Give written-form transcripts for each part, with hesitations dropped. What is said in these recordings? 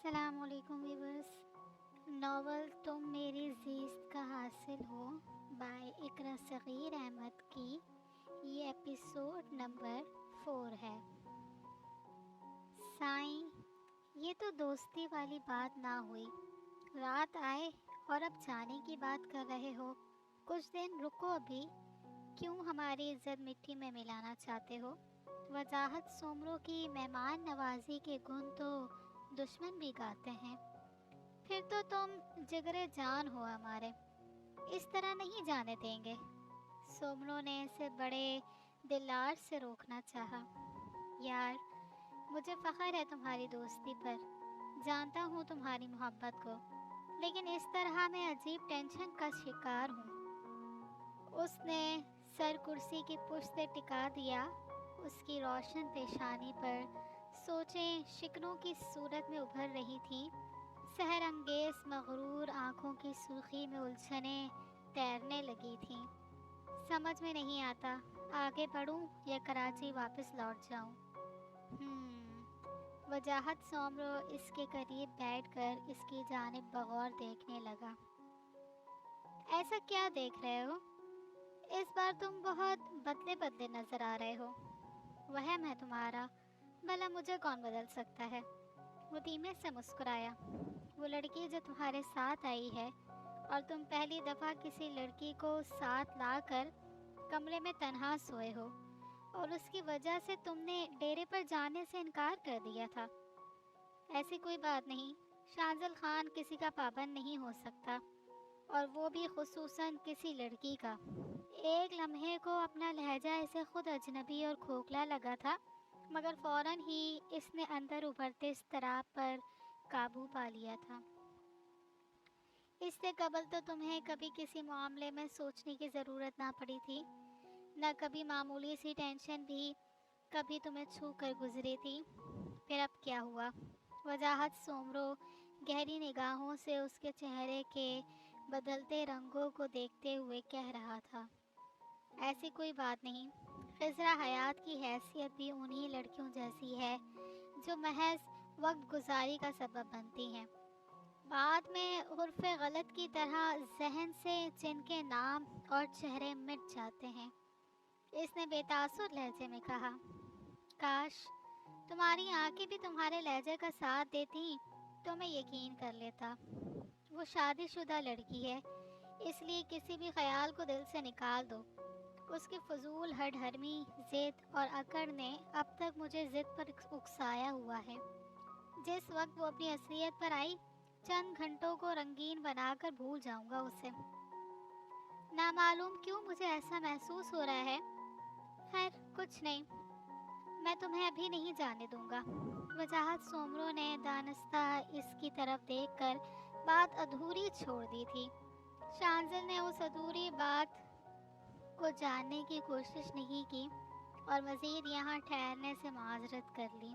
السلام علیکم viewers. Novel تم میری زیست کا حاصل ہو بائی اقرا صغیر احمد کی یہ ایپیسوڈ نمبر 4 ہے. سائیں، یہ تو دوستی والی بات نہ ہوئی. رات آئے اور اب جانے کی بات کر رہے ہو. کچھ دن رکو ابھی. کیوں ہماری عزت مٹی میں ملانا چاہتے ہو؟ وجاہت سومرو کی مہمان نوازی کے گن تو دشمن بھی گاتے ہیں. پھر تو تم جگرے جان ہو ہمارے. اس طرح نہیں جانے دیں گے. سومرو نے اسے بڑے دلار سے روکنا چاہا. یار، مجھے فخر ہے تمہاری دوستی پر. جانتا ہوں تمہاری محبت کو، لیکن اس طرح میں عجیب ٹینشن کا شکار ہوں. اس نے سر کرسی کی پشت سے ٹکا دیا. اس کی روشن پیشانی پر سوچیں شکنوں کی صورت میں ابھر رہی تھیں. سحر انگیز مغرور آنکھوں کی سرخی میں الجھنیں تیرنے لگی تھیں. سمجھ میں نہیں آتا آگے بڑھوں یا کراچی واپس لوٹ جاؤں. وجاہت سومرو اس کے قریب بیٹھ کر اس کی جانب بغور دیکھنے لگا. ایسا کیا دیکھ رہے ہو؟ اس بار تم بہت بدلے بدلے نظر آ رہے ہو. وہم ہے تمہارا. بھلا مجھے کون بدل سکتا ہے؟ وہ دھیمے سے مسکرایا. وہ لڑکی جو تمہارے ساتھ آئی ہے اور تم پہلی دفعہ کسی لڑکی کو ساتھ لا کر کمرے میں تنہا سوئے ہو اور اس کی وجہ سے تم نے ڈیرے پر جانے سے انکار کر دیا تھا. ایسی کوئی بات نہیں. شانزل خان کسی کا پابند نہیں ہو سکتا، اور وہ بھی خصوصاً کسی لڑکی کا. ایک لمحے کو اپنا لہجہ اسے خود اجنبی اور کھوکھلا لگا تھا، مگر فوراً ہی اس نے اندر ابھرتے اضطراب پر قابو پا لیا تھا. اس سے قبل تو تمہیں کبھی کسی معاملے میں سوچنے کی ضرورت نہ پڑی تھی، نہ کبھی معمولی سی ٹینشن بھی کبھی تمہیں چھو کر گزری تھی. پھر اب کیا ہوا؟ وجاہت سومرو گہری نگاہوں سے اس کے چہرے کے بدلتے رنگوں کو دیکھتے ہوئے کہہ رہا تھا. ایسی کوئی بات نہیں. خضرا حیات کی حیثیت بھی انہی لڑکیوں جیسی ہے جو محض وقت گزاری کا سبب بنتی ہیں، بعد میں عرف غلط کی طرح ذہن سے جن کے نام اور چہرے مٹ جاتے ہیں. اس نے بے تاثر لہجے میں کہا. کاش تمہاری آنکھیں بھی تمہارے لہجے کا ساتھ دیتی تو میں یقین کر لیتا. وہ شادی شدہ لڑکی ہے، اس لیے کسی بھی خیال کو دل سے نکال دو. اس کی فضول ہڈ ہرمی، ضد اور اکڑ نے اب تک مجھے ضد پر اکسایا ہوا ہے. جس وقت وہ اپنی اصلیت پر آئی، چند گھنٹوں کو رنگین بنا کر بھول جاؤں گا اسے. نامعلوم کیوں مجھے ایسا محسوس ہو رہا ہے. خیر کچھ نہیں، میں تمہیں ابھی نہیں جانے دوں گا. وجاہت سومرو نے دانستہ اس کی طرف دیکھ کر بات ادھوری چھوڑ دی تھی. شانزل نے اس ادھوری بات کو جاننے کی کوشش نہیں کی اور مزید یہاں ٹھہرنے سے معذرت کر لی.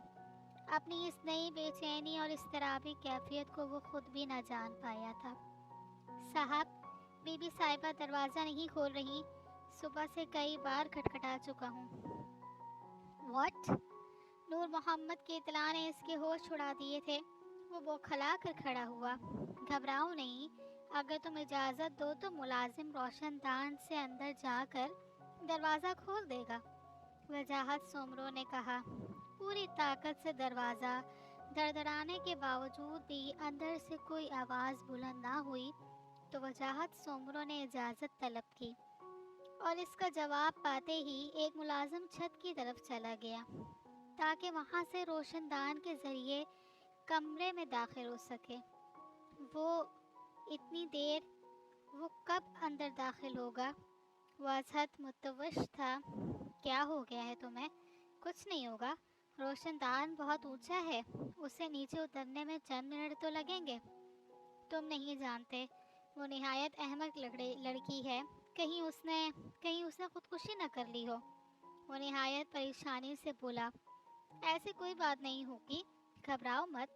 اپنی اس نئی بے چینی اور اضطرابی کیفیت کو وہ خود بھی نہ جان پایا تھا. صاحب، بی بی صاحبہ دروازہ نہیں کھول رہی. صبح سے کئی بار کھٹکھٹا چکا ہوں. واٹ؟ نور محمد کی اطلاع نے اس کے ہوش اڑا دیے تھے. وہ بوکھلا کر کھڑا ہوا. گھبراؤ نہیں، اگر تم اجازت دو تو ملازم روشن دان سے اندر جا کر دروازہ کھول دے گا. وجاہت سومرو نے کہا. پوری طاقت سے دروازہ دڑدڑانے کے باوجود بھی اندر سے کوئی آواز بلند نہ ہوئی تو وجاہت سومرو نے اجازت طلب کی، اور اس کا جواب پاتے ہی ایک ملازم چھت کی طرف چلا گیا تاکہ وہاں سے روشن دان کے ذریعے کمرے میں داخل ہو سکے. وہ اتنی دیر، وہ کب اندر داخل ہوگا؟ وجاہت متوش تھا. کیا ہو گیا ہے تمہیں؟ کچھ نہیں ہوگا. روشن دان بہت اونچا ہے، اسے نیچے اترنے میں چند منٹ تو لگیں گے. تم نہیں جانتے، وہ نہایت احمق لڑکی ہے. کہیں اس نے خودکشی نہ کر لی ہو. وہ نہایت پریشانی سے بولا. ایسی کوئی بات نہیں ہوگی، گھبراؤ مت.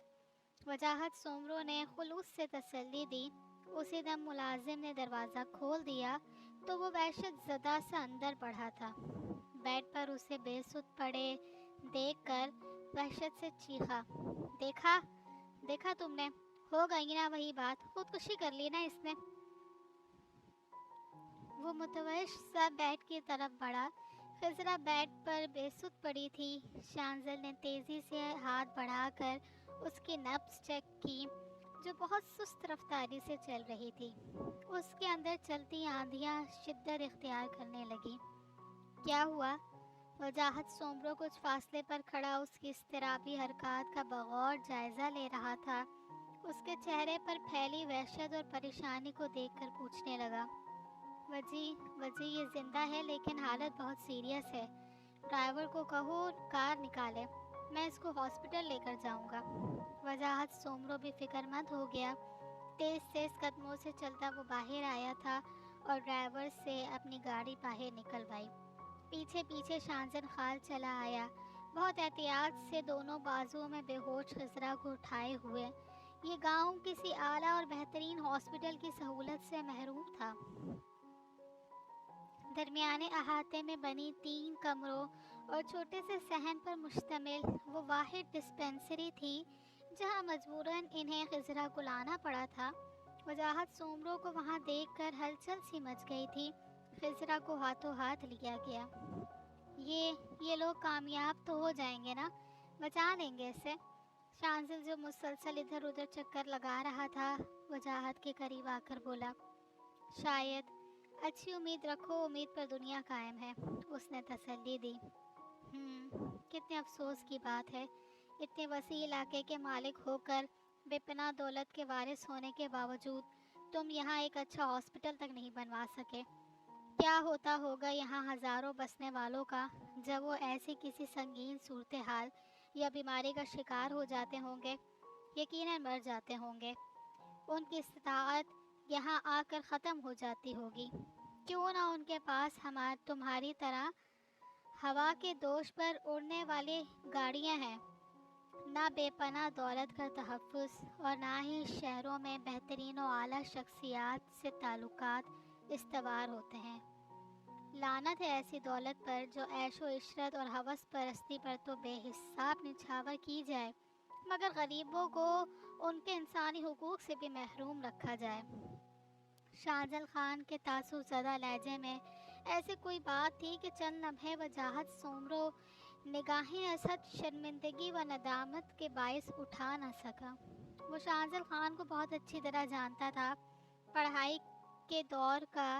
وجاہت سومرو نے خلوص سے تسلی دی. اسی دم ملازم نے دروازہ کھول دیا تو وہ وحشت زدہ سا اندر بڑھا تھا. بیڈ پر اسے بے سدھ پڑے دیکھ کر وحشت سے چیخا. دیکھا देखा तुमने, हो गई ना वही बात, खुदकुशी कर ली ना इसने। वो मुतवश सा बेड की तरफ बढ़ा। खजरा बेड पर बेसुध पड़ी थी। शांजल ने तेजी से हाथ बढ़ाकर उसकी नब्ज चेक की, जो बहुत सुस्त रफ्तारी से चल रही थी। उसके अंदर चलती आंधियां शिद्दत इख्तियार करने लगी। क्या हुआ? वजाहत सोमरो कुछ फासले पर खड़ा उसकी इस्तराबी हरकत का बगौर जायजा ले रहा था। उसके चेहरे पर फैली वहशत और परेशानी को देखकर पूछने लगा, वजी वजी ये जिंदा है लेकिन हालत बहुत सीरियस है। ड्राइवर को कहो कार निकाले, मैं इसको हॉस्पिटल लेकर जाऊंगा। वजाहत सोमरो भी फिक्रमंद हो गया। तेज तेज कदमों से चलता वो बाहर आया था और ड्राइवर से अपनी गाड़ी बाहर निकलवाई। पीछे पीछे शांजन खाल चला आया, बहुत एहतियात से दोनों बाजुओं में बेहोश खजरा को उठाए हुए। ये गांव किसी आला और बेहतरीन हॉस्पिटल की सहूलत से महरूम था। दरमियाने अहाते में बनी 3 कमरों और छोटे से सहन पर मुश्तमिल वो वाहिद डिस्पेंसरी थी जहां मजबूरन इन्हें खजरा को लाना पड़ा था। वजाहत सोमरो को वहां देखकर हलचल सी मच गई थी। खजरा को हाथों हाथ लिया गया। ये लोग कामयाब तो हो जाएंगे ना, बचा लेंगे इसे। शांजिल जो मुसलसल इधर उधर चक्कर लगा रहा था, वजाहत के करीब आकर बोला, शायद। अच्छी उम्मीद रखो, उम्मीद पर दुनिया कायम है, उसने तसल्ली दी। कितने अफसोस की बात है, इतने वसी इलाके के मालिक होकर बेपनाह दौलत के वारिस होने के बावजूद तुम यहाँ एक अच्छा हॉस्पिटल तक नहीं बनवा सके। क्या होता होगा यहाँ हज़ारों बसने वालों का जब वो ऐसी किसी संगीन सूरत हाल या बीमारी का शिकार हो जाते होंगे, यकीनन मर जाते होंगे। उनकी इस्ताअत यहाँ आकर ख़त्म हो जाती होगी। क्यों ना उनके पास तुम्हारी तरह हवा के दोष पर उड़ने वाली गाड़ियाँ हैं। ना बेपनाह दौलत का तहफ़्फ़ुज़ और ना ही शहरों में बेहतरीन और आला शख्सियात से ताल्लुकात इस्तवार होते हैं। लानत है ऐसी दौलत पर जो ऐशो इशरत और हवस परस्ती पर तो बेहिसाब निछावर की जाए, मगर गरीबों को उनके इंसानी हुकूक से भी महरूम रखा जाए। शाहजल खान के तासुफ़ज़दा लहजे में ऐसी कोई बात थी कि चंद लम्हे वजाहत सोमरो निगाहें असद शर्मिंदगी व नदामत के बायस उठा न सका। वो शाहजल खान को बहुत अच्छी तरह जानता था। पढ़ाई के दौर का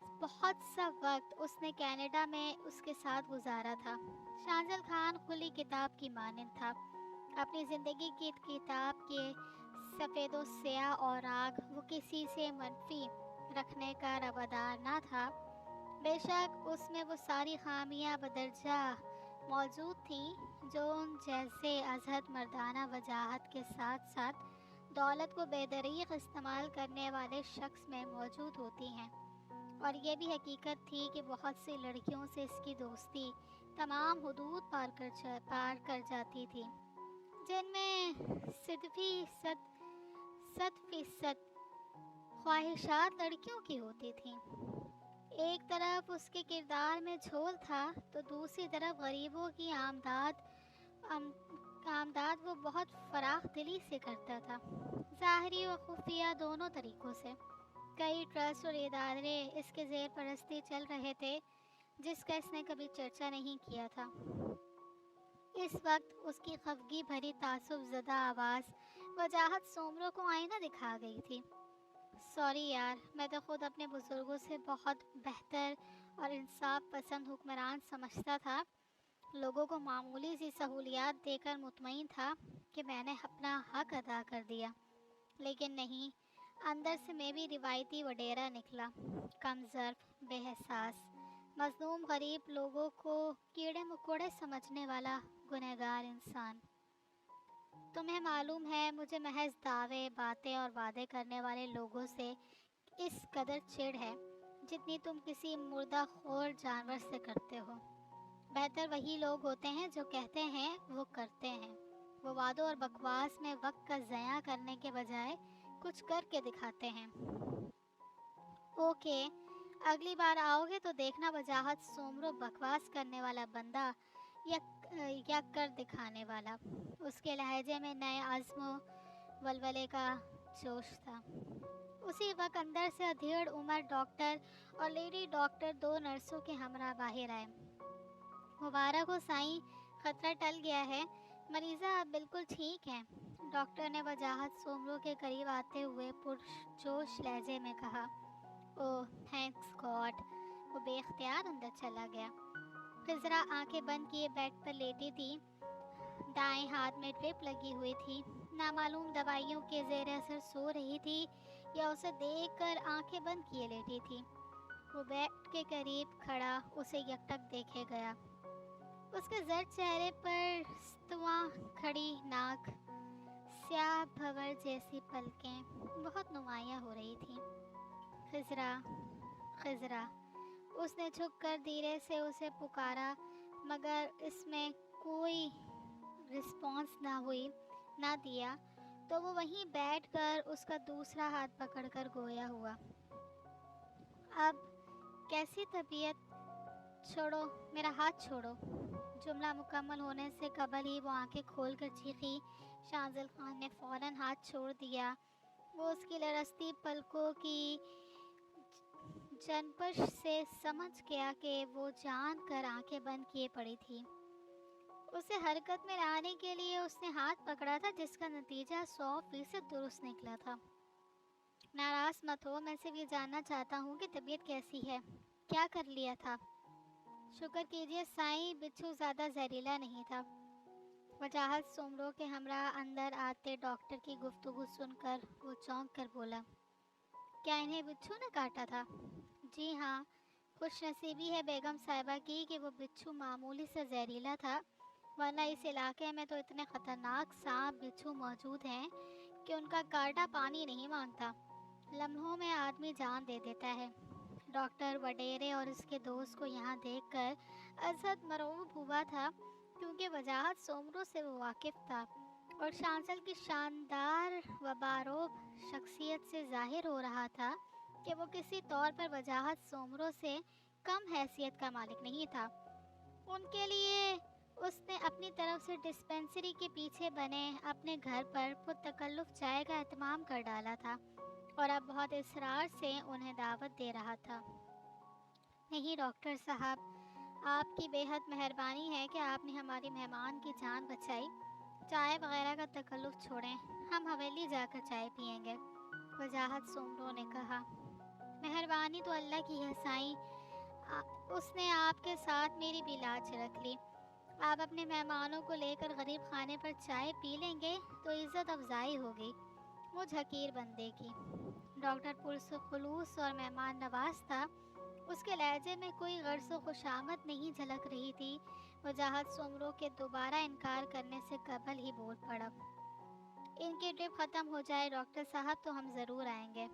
बहुत सा वक्त उसने कनाडा में उसके साथ गुजारा था। शाहजल खान खुली किताब की मानिंद था। अपनी ज़िंदगी की किताब के सफ़ेदो स्याह और आग वो किसी से मनफी रखने का रवादार ना था। बेशक उसमें वो सारी खामियां बदरजा मौजूद थीं जो उन जैसे अजहद मर्दाना वजाहत के साथ साथ दौलत को बेदरीग इस्तेमाल करने वाले शख्स में मौजूद होती हैं। और ये भी हकीकत थी कि बहुत सी लड़कियों से इसकी दोस्ती तमाम हुदूद पार कर जाती थी, जिनमें 100% ख्वाहिशात लड़कियों की होती थीं। एक तरफ उसके किरदार में झोल था तो दूसरी तरफ गरीबों की आमदाद वो बहुत फराख दिली से करता था, ज़ाहिरी व खुफिया दोनों तरीक़ों से। कई ट्रस्ट और इदारे इसके ज़ेर परस्ती चल रहे थे जिसका इसने कभी चर्चा नहीं किया था। इस वक्त उसकी खफगी भरी तासुफ़ज़दा आवाज़ वजाहत सोमरो को आईना दिखा गई थी। सॉरी यार, मैं तो खुद अपने बुज़ुर्गों से बहुत बेहतर और इंसाफ पसंद हुक्मरान समझता था। लोगों को मामूली सी सहूलियात देकर मुतमईन था कि मैंने अपना हक अदा कर दिया, लेकिन नहीं, अंदर से मैं भी रिवायती वडेरा निकला, कमज़र्फ़, बेहसास, मज़लूम गरीब लोगों को कीड़े मकोड़े समझने वाला गुनहगार इंसान। तुम्हें मालूम है, मुझे महज दावे, बातें और वादे करने वाले लोगों से इस कदर चिढ़ है जितनी तुम किसी मुर्दा खोर जानवर से करते हो। बेहतर वही लोग होते हैं जो कहते हैं वो करते हैं। वो वादों और बकवास में वक्त का ज़या करने के बजाय कुछ करके दिखाते हैं। ओके, अगली बार आओगे तो देखना वजाहत सोमरो बकवास करने वाला बंदा या कर दिखाने वाला। उसके लहजे में नए अज़्म ولولے کا جوش تھا۔ اسی وقت اندر سے ادھیڑ عمر ڈاکٹر اور لیڈی ڈاکٹر 2 نرسوں کے ہمراہ باہر آئے۔ مبارک ہو سائیں، خطرہ ٹل گیا ہے، مریضہ اب بالکل ٹھیک ہیں، ڈاکٹر نے وجاہت سومرو کے قریب آتے ہوئے پرجوش لہجے میں کہا۔ اوہ تھینکس گاڈ، وہ بے اختیار اندر چلا گیا۔ خضرا آنکھیں بند کیے بیڈ پر لیٹی تھی، دائیں ہاتھ میں ڈرپ لگی ہوئی تھی، نامعلوم دوائیوں کے زیر اثر سو رہی تھی یا اسے دیکھ کر آنکھیں بند کیے لیٹی تھی۔ وہ بیڈ کے قریب کھڑا اسے یکٹک دیکھے گیا۔ اس کے زرد چہرے پر استواں کھڑی ناک، سیاہ بھور جیسی پلکیں بہت نمایاں ہو رہی تھیں۔ خضرا، خضرا، اس نے جھک کر دھیرے سے اسے پکارا، مگر اس میں کوئی رسپانس نہ دیا تو وہ وہیں بیٹھ کر اس کا دوسرا ہاتھ پکڑ کر گویا ہوا۔ اب کیسی طبیعت؟ چھوڑو میرا ہاتھ، چھوڑو۔ جملہ مکمل ہونے سے قبل ہی وہ آنکھیں کھول کر چیخی۔ شاہزل خان نے فوراً ہاتھ چھوڑ دیا۔ وہ اس کی لرزتی پلکوں کی جنبش سے سمجھ گیا کہ وہ جان کر آنکھیں بند کیے پڑی تھی۔ اسے حرکت میں لانے کے لیے اس نے ہاتھ پکڑا تھا جس کا نتیجہ 100% درست نکلا تھا۔ ناراض مت ہو، میں صرف یہ جاننا چاہتا ہوں کہ طبیعت کیسی ہے، کیا کر لیا تھا؟ شکر کیجئے سائیں، بچھو زیادہ زہریلا نہیں تھا۔ وجاہت سومرو کے ہمراہ اندر آتے ڈاکٹر کی گفتگو سن کر وہ چونک کر بولا۔ کیا انہیں بچھو نے کاٹا تھا؟ جی ہاں، خوش نصیبی ہے بیگم صاحبہ کی کہ وہ بچھو معمولی سے زہریلا تھا، ورنہ اس علاقے میں تو اتنے خطرناک سانپ بچھو موجود ہیں کہ ان کا کاٹا پانی نہیں مانگتا، لمحوں میں آدمی جان دے دیتا ہے۔ ڈاکٹر وڈیرے اور اس کے دوست کو یہاں دیکھ کر ازحد مرعوب ہوا تھا، کیونکہ وجاہت سومرو سے وہ واقف تھا اور شانزل کی شاندار و باروب شخصیت سے ظاہر ہو رہا تھا کہ وہ کسی طور پر وجاہت سومرو سے کم حیثیت کا مالک نہیں تھا۔ ان کے لیے اس نے اپنی طرف سے ڈسپنسری کے پیچھے بنے اپنے گھر پر پرتکلف چائے کا اہتمام کر ڈالا تھا اور اب بہت اصرار سے انہیں دعوت دے رہا تھا۔ نہیں ڈاکٹر صاحب، آپ کی بے حد مہربانی ہے کہ آپ نے ہماری مہمان کی جان بچائی، چائے وغیرہ کا تکلف چھوڑیں، ہم حویلی جا کر چائے پئیں گے، وجاہت سومرو نے کہا۔ مہربانی تو اللہ کی ہے سائیں، اس نے آپ کے ساتھ میری بھی لاج رکھ لی، آپ اپنے مہمانوں کو لے کر غریب خانے پر چائے پی لیں گے تو عزت افزائی ہوگی مجھ حقیر بندے کی۔ ڈاکٹر پرخلوص اور مہمان نواز تھا، اس کے لہجے میں کوئی غرض و خوشامد نہیں جھلک رہی تھی۔ وجاہت سومرو کے دوبارہ انکار کرنے سے قبل ہی بول پڑا۔ ان کی ٹرپ ختم ہو جائے ڈاکٹر صاحب تو ہم ضرور آئیں گے،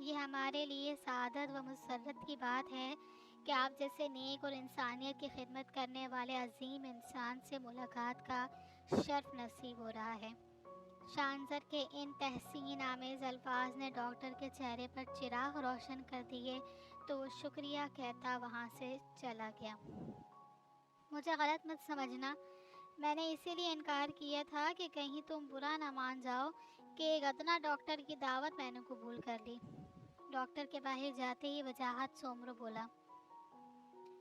یہ ہمارے لیے سعادت و مسرت کی بات ہے کہ آپ جیسے نیک اور انسانیت کی خدمت کرنے والے عظیم انسان سے ملاقات کا شرف نصیب ہو رہا ہے۔ شانزر کے ان تحسین آمیز الفاظ نے ڈاکٹر کے چہرے پر چراغ روشن کر دیے تو وہ شکریہ کہتا وہاں سے چلا گیا۔ مجھے غلط مت سمجھنا، میں نے اسی لیے انکار کیا تھا کہ کہیں تم برا نہ مان جاؤ کہ ایک ادنا ڈاکٹر کی دعوت میں نے قبول کر لی۔ ڈاکٹر کے باہر جاتے ہی وجاہت سومرو بولا۔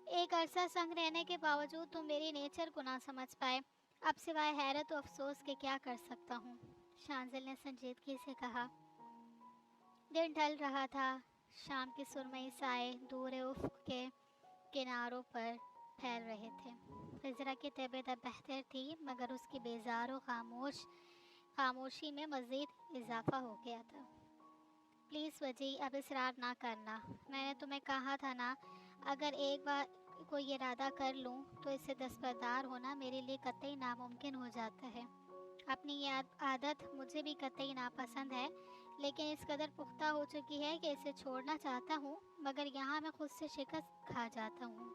ایک عرصہ سنگ رہنے کے باوجود تم میری نیچر کو نہ سمجھ پائے، اب سوائے حیرت و افسوس کے کیا کر سکتا ہوں؟ شانزل نے سنجیدگی سے کہا۔ دن ڈھل رہا تھا، شام کی سرمئی سائے دور افق کے کناروں پر پھیل رہے تھے۔ خضرا کی طبیعت اب بہتر تھی، مگر اس کی بیزار و خاموشی میں مزید اضافہ ہو گیا تھا۔ پلیز وجی، اب اصرار نہ کرنا، میں نے تمہیں کہا تھا نا، اگر ایک بار کوئی ارادہ کر لوں تو اس سے دستبردار ہونا میرے لیے قطعی ناممکن ہو جاتا ہے۔ اپنی یہ عادت مجھے بھی قطعی ناپسند ہے، لیکن اس قدر پختہ ہو چکی ہے کہ اسے چھوڑنا چاہتا ہوں، مگر یہاں میں خود سے شکست کھا جاتا ہوں۔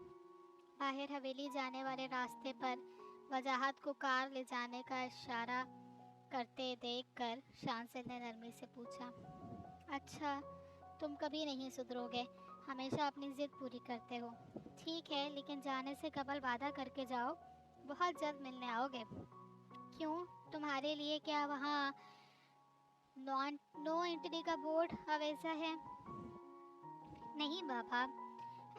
باہر حویلی جانے والے راستے پر وجاہت کو کار لے جانے کا اشارہ کرتے دیکھ کر شانزل نے نرمی سے پوچھا۔ اچھا، تم کبھی نہیں سدھرو گے، ہمیشہ اپنی ضد پوری کرتے ہو۔ ٹھیک ہے، لیکن جانے سے قبل وعدہ کر کے جاؤ، بہت جلد ملنے آؤ گے۔ کیوں، تمہارے لیے کیا وہاں नो एंट्री का बोर्ड अवेजा है। नहीं बाबा,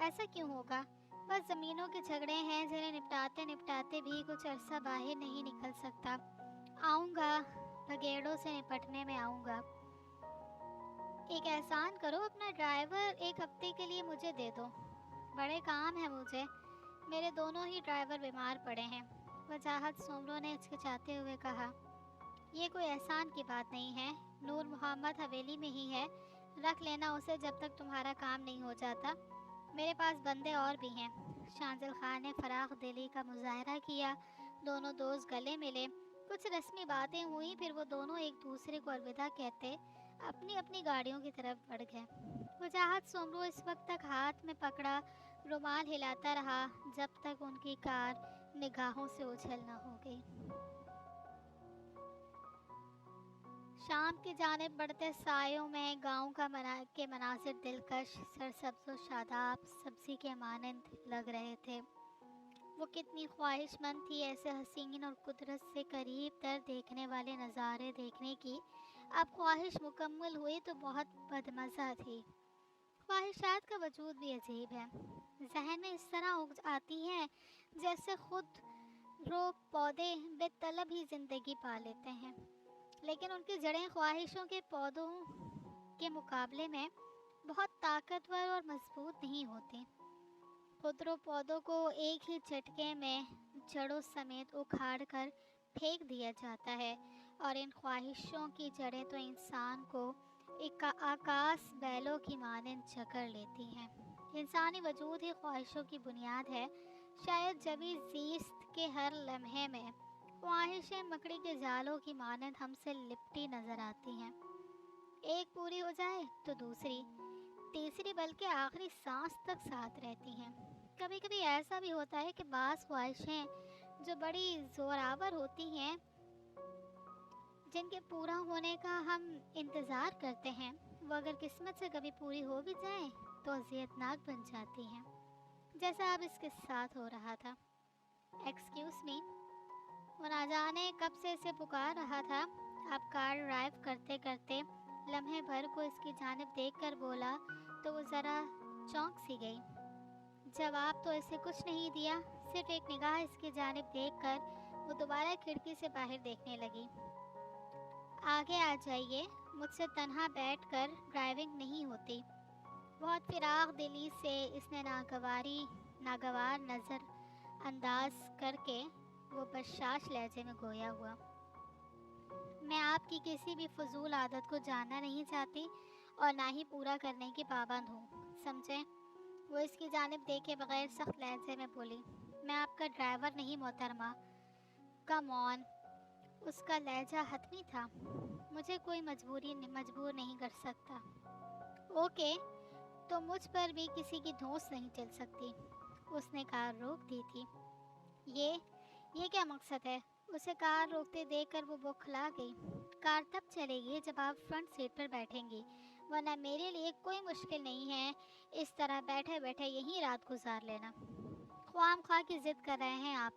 ऐसा क्यों होगा? बस ज़मीनों के झगड़े हैं जिन्हें निपटाते निपटाते भी कुछ अरसा बाहर नहीं निकल सकता। आऊँगा, बगेड़ों से निपटने में आऊँगा। एक एहसान करो, अपना ड्राइवर एक हफ्ते के लिए मुझे दे दो। बड़े काम है मुझे, मेरे दोनों ही ड्राइवर बीमार पड़े हैं। वजाहत सोमरो ने हिचकिचाते हुए कहा। ये कोई एहसान की बात नहीं है, नूर मोहम्मद हवेली में ही है, रख लेना उसे जब तक तुम्हारा काम नहीं हो जाता। मेरे पास बंदे और भी हैं। शांजिल खान ने फराख दिली का मुजाहरा किया। दोनों दोस्त गले मिले, कुछ रस्मी बातें हुई, फिर वो दोनों एक दूसरे को अलविदा कहते अपनी अपनी गाड़ियों की तरफ बढ़ गए। वजाहत सोमरो इस वक्त तक हाथ में पकड़ा रुमाल हिलाता रहा जब तक उनकी कार निगाहों से ओझल न हो गई। शाम की जानिब बढ़ते सायों में गांव का मनाजिर दिलकश, सरसब्ज़ व शादाब सब्ज़ी के मानंद लग रहे थे। वो कितनी ख्वाहिशमंद थी ऐसे हसीन और कुदरत से करीब तर देखने वाले नज़ारे देखने की। अब ख्वाहिश मुकम्मल हुई तो बहुत बदमज़ा थी। ख्वाहिशात का वजूद भी अजीब है, जहन में इस तरह उग आती हैं जैसे खुद रोग पौधे बेतलब ही ज़िंदगी पा लेते हैं, लेकिन उनकी जड़ें ख्वाहिशों के पौधों के मुकाबले में बहुत ताकतवर और मजबूत नहीं होती। खुदरो पौधों को एक ही झटके में जड़ों समेत उखाड़ कर फेंक दिया जाता है, और इन ख्वाहिशों की जड़ें तो इंसान को एक आकाश बैलों की मानंद जकड़ लेती हैं। इंसानी वजूद ही ख्वाहिशों की बुनियाद है। शायद जभी ज़ीस्त के हर लम्हे में ख्वाहिशें मकड़ी के जालों की मानंद हमसे लिपटी नज़र आती हैं। एक पूरी हो जाए तो दूसरी, तीसरी, बल्कि आखिरी सांस तक साथ रहती हैं। कभी कभी ऐसा भी होता है कि बाज़ ख्वाहिशें जो बड़ी ज़ोरावर होती हैं, जिनके पूरा होने का हम इंतज़ार करते हैं, वो अगर किस्मत से कभी पूरी हो भी जाएं तो अज़ियतनाक बन जाती हैं, जैसा अब इसके साथ हो रहा था। एक्सक्यूज़ मी, वो ना जाने कब से इसे पुकार रहा था। अब कार ड्राइव करते करते लम्हे भर को इसकी जानिब देखकर बोला तो वो ज़रा चौंक सी गई। जवाब तो इसे कुछ नहीं दिया, सिर्फ एक निगाह इसकी जानिब देखकर वो दोबारा खिड़की से बाहर देखने लगी। आगे आ जाइए, मुझसे तन्हा बैठकर ड्राइविंग नहीं होती। बहुत फिराक दिली से इसने नागवार नज़र अंदाज करके वो बशाश लहजे में गोया हुआ। मैं आपकी किसी भी फजूल आदत को जानना नहीं चाहती और ना ही पूरा करने की पाबंद हूँ, समझें? वो इसकी जानिब देखे बगैर सख्त लहजे में बोली। मैं आपका ड्राइवर नहीं मोहतरमा। कम ऑन, उसका लहजा हतमी था। मुझे कोई मजबूर नहीं कर सकता। ओके, तो मुझ पर भी किसी की धौंस नहीं चल सकती। उसने कार रोक दी थी। ये क्या मकसद है? उसे कार रोकते देखकर वो बौखला गई। कार तब चलेगी जब आप फ्रंट सीट पर बैठेंगी, वरना मेरे लिए कोई मुश्किल नहीं है। इस तरह बैठे बैठे यहीं रात गुजार लेना। ख्वाम की जिद कर रहे हैं आप,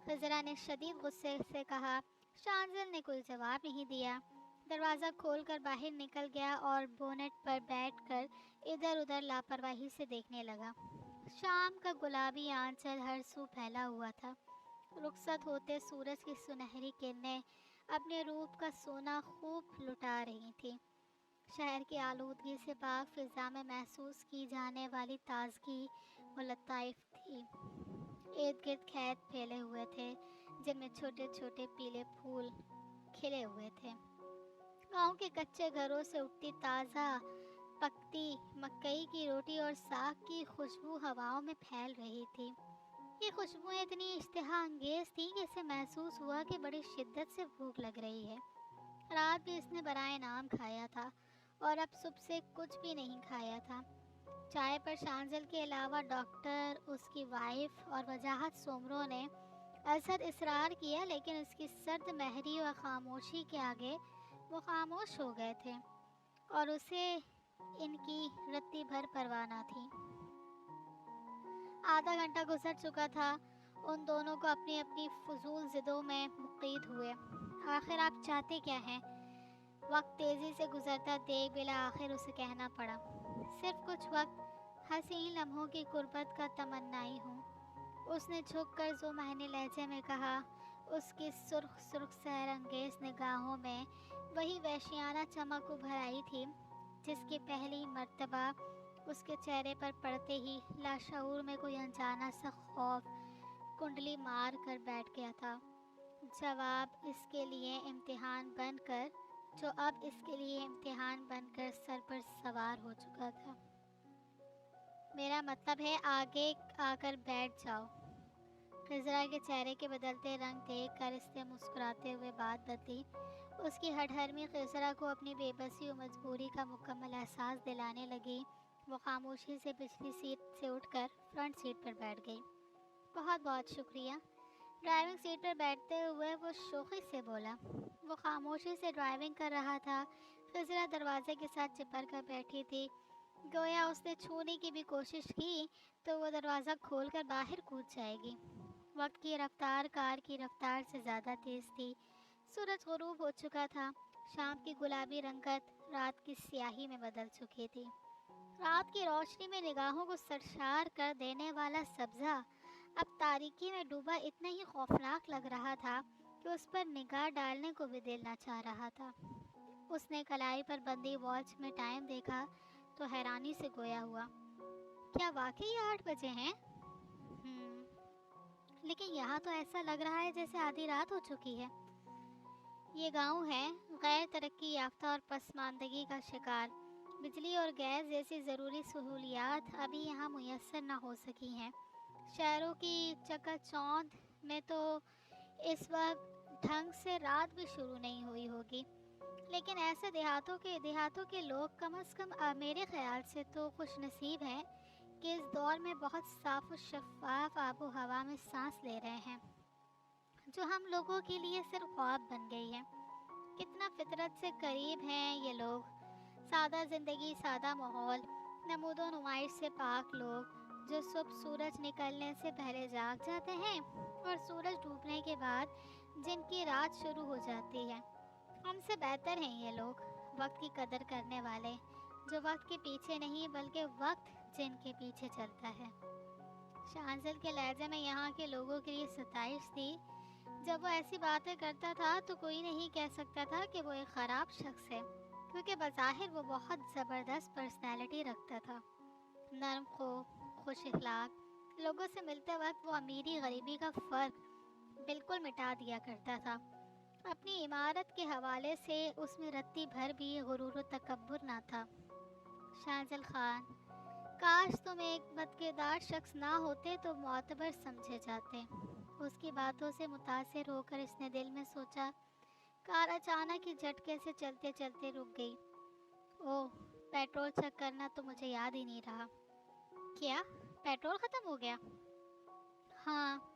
खजरा ने शदीद गुस्से से कहा। शांजिल ने कोई जवाब नहीं दिया। दरवाज़ा खोलकर बाहर निकल गया और बोनेट पर बैठकर इधर उधर लापरवाही से देखने लगा। शाम का गुलाबी आंचल हर सू फैला हुआ था। रुखसत होते सूरज की सुनहरी किरणें अपने रूप का सोना खूब लुटा रही थी। शहर की आलूदगी से पाक फिज़ा में महसूस की जाने वाली ताजगी व लताइफ थी। इर्द गिर्द खेत फैले हुए थे जिनमें छोटे छोटे पीले फूल खिले हुए थे। गांव के कच्चे घरों से उठती ताज़ा पकती मकई की रोटी और साग की खुशबू हवाओं में फैल रही थी। ये खुशबुएं इतनी इश्तिहा अंगेज थी कि इसे महसूस हुआ कि बड़ी शिद्दत से भूख लग रही है। रात भी इसने बराए नाम खाया था और अब सुबह से कुछ भी नहीं खाया था। चाय पर शांजिल के अलावा डॉक्टर, उसकी वाइफ और वजाहत सोमरो ने असद इसरार किया, लेकिन उसकी सर्द महरी और खामोशी के आगे वो खामोश हो गए थे और उसे इनकी रत्ती भर परवाह न थी। आधा घंटा गुजर चुका था। उन दोनों को अपनी अपनी फजूल जिदों में मुक़ीद हुए। आखिर आप चाहते क्या हैं? वक्त तेजी से गुजरता देख बिला आखिर उसे कहना पड़ा, सिर्फ कुछ वक्त हसीन लम्हों की गुर्बत का तमन्नाई हूँ। उसने झुककर जो महने लहजे में कहा। उसकी सुर्ख सुर्ख सहरंगेज निगाहों में वही वहशियाना चमक उभर आई थी जिसकी पहली मर्तबा उसके चेहरे पर पड़ते ही लाशऊर में कोई अनजाना सा खौफ कुंडली मार कर बैठ गया था। जवाब इसके लिए इम्तिहान बनकर जो अब इसके लिए इम्तिहान बनकर सर पर सवार हो चुका था। मेरा मतलब है आगे आकर बैठ जाओ। खिजरा के चेहरे के बदलते रंग देख कर इसने मुस्कुराते हुए बात बदली। उसकी हठहर्मी खिजरा को अपनी बेबसी और मजबूरी का मुकम्मल एहसास दिलाने लगी। वो खामोशी से पिछली सीट से उठकर फ्रंट सीट पर बैठ गई। बहुत बहुत शुक्रिया। ड्राइविंग सीट पर बैठते हुए वो शोखी से बोला। वो खामोशी से ड्राइविंग कर रहा था। खिजरा दरवाजे के साथ चिपक कर बैठी थी। गोया उसने छूने की भी कोशिश की तो वो दरवाज़ा खोलकर बाहर कूद जाएगी। वक्त की रफ्तार कार की रफ्तार से ज़्यादा तेज़ थी। सूरज गुरूब हो चुका था। शाम की गुलाबी रंगत रात की स्याही में बदल चुकी थी। रात की रोशनी में निगाहों को सरशार कर देने वाला सब्ज़ा अब तारीकी में डूबा इतना ही खौफनाक लग रहा था कि उस पर निगाह डालने को भी दिल न चाह रहा था। उसने कलाई पर बंदी वॉच में टाइम देखा तो हैरानी से गोया हुआ। क्या वाकई 8 बजे हैं? लेकिन यहाँ तो ऐसा लग रहा है जैसे आधी रात हो चुकी है। ये गांव है, गैर तरक्की याफ्ता और पसमानदगी का शिकार। बिजली और गैस जैसी ज़रूरी सहूलियात अभी यहाँ मुयस्सर न हो सकी हैं। शहरों की चकाचौंध में तो इस वक्त ढंग से रात भी शुरू नहीं हुई होगी। लेकिन ऐसे देहातों के लोग कम अज़ कम मेरे ख्याल से तो खुश नसीब हैं कि इस दौर में बहुत साफ और शफाफ आबो हवा में सांस ले रहे हैं जो हम लोगों के लिए सिर्फ ख्वाब बन गई है। कितना फितरत से करीब हैं ये लोग। सादा ज़िंदगी, सादा माहौल, नमूदो नुमाइश से पाक लोग जो सुबह सूरज निकलने से पहले जाग जाते हैं और सूरज डूबने के बाद जिनकी रात शुरू हो जाती है। हमसे बेहतर हैं ये लोग, वक्त की कदर करने वाले, जो वक्त के पीछे नहीं बल्कि वक्त जिनके पीछे चलता है। शांजिल के लहजे में यहाँ के लोगों के लिए सताइश थी। जब वो ऐसी बातें करता था तो कोई नहीं कह सकता था कि वो एक ख़राब शख्स है, क्योंकि बज़ाहिर वो बहुत ज़बरदस्त पर्सनैलिटी रखता था। नरम खो, खुश इखलाक, लोगों से मिलते वक्त वो अमीरी गरीबी का फ़र्क बिल्कुल मिटा दिया करता था। अपनी इमारत के हवाले से उसमें रत्ती भर भी गुरूर व तकब्बुर ना था। शाहजल खान, काश तुम एक बदकिरदार शख्स ना होते तो मोतबर समझे जाते। उसकी बातों से मुतासिर होकर इसने दिल में सोचा। कार अचानक ही झटके से चलते चलते रुक गई। ओह, पेट्रोल चेक करना तो मुझे याद ही नहीं रहा। क्या पेट्रोल ख़त्म हो गया? हाँ।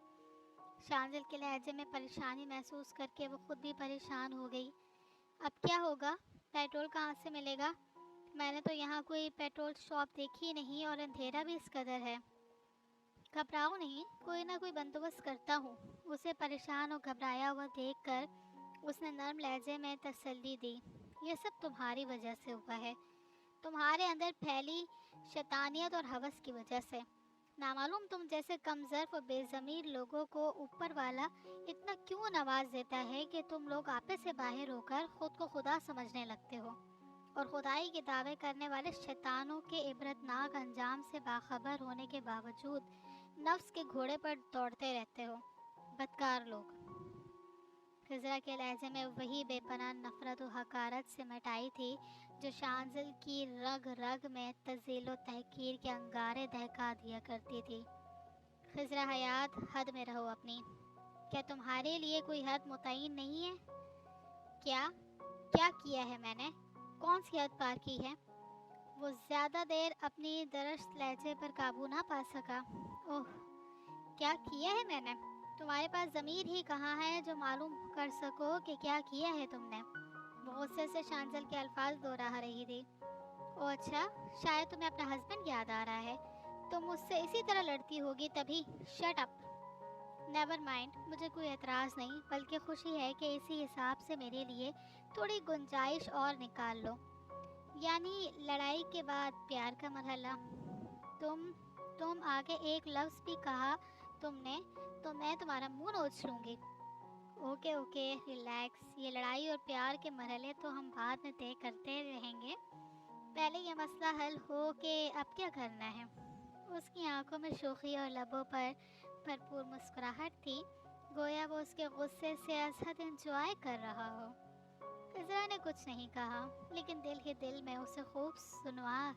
शांजिल के लहजे में परेशानी महसूस करके वो खुद भी परेशान हो गई। अब क्या होगा? पेट्रोल कहाँ से मिलेगा? मैंने तो यहाँ कोई पेट्रोल शॉप देखी नहीं और अंधेरा भी इस कदर है। घबराओ नहीं, कोई ना कोई बंदोबस्त करता हूँ। उसे परेशान और घबराया हुआ देखकर उसने नर्म लहजे में तसल्ली दी। ये सब तुम्हारी वजह से हुआ है, तुम्हारे अंदर फैली शैतानियत और हवस की वजह से। नामालूम तुम जैसे कमज़र्फ और बेज़मीर लोगों को ऊपर वाला इतना क्यों नवाज देता है कि तुम लोग आपे से बाहर होकर खुद को खुदा समझने लगते हो और खुदाई के दावे करने वाले शैतानों के इबरतनाक अंजाम से बाखबर होने के बावजूद नफ्स के घोड़े पर दौड़ते रहते हो। बदकार लोग। खिजरा के लहजे में वही बेपनाह नफरत और हकारत से मिटाई थी जो शांजिल की रग रग में तज़ील व तहकीर के अंगारे दहका दिया करती थी। खिजरा हयात, हद में रहो अपनी। क्या तुम्हारे लिए कोई हद मुतय्यन नहीं है? क्या क्या किया है मैंने? कौन सी हद पार की है? वो ज़्यादा देर अपनी दरस्त लहजे पर काबू ना पा सका। ओह, क्या किया है मैंने? तुम्हारे पास ज़मीर ही कहाँ है जो मालूम कर सको कि क्या किया है तुमने? वो गुस्से से शांजिल के अल्फाज दोहरा रही थी। ओह अच्छा, शायद तुम्हें अपना हस्बैंड याद आ रहा है। तुम मुझसे इसी तरह लड़ती होगी तभी। Shut up. نیور مائنڈ، مجھے کوئی اعتراض نہیں، بلکہ خوشی ہے کہ اسی حساب سے میرے لیے تھوڑی گنجائش اور نکال لو۔ یعنی لڑائی کے بعد پیار کا مرحلہ۔ تم تم آگے ایک لفظ بھی کہا تم نے تو میں تمہارا منہ نوچ لوں گی۔ اوکے اوکے ریلیکس، یہ لڑائی اور پیار کے مرحلے تو ہم بعد میں طے کرتے رہیں گے، پہلے یہ مسئلہ حل ہو کہ اب کیا کرنا ہے۔ اس کی آنکھوں میں شوخی اور لبوں پر بھرپور مسکراہٹ تھی، گویا وہ اس کے غصے سے از حد انجوائے کر رہا ہو۔ خضرا نے کچھ نہیں کہا، لیکن دل ہی دل میں اسے خوب سنوا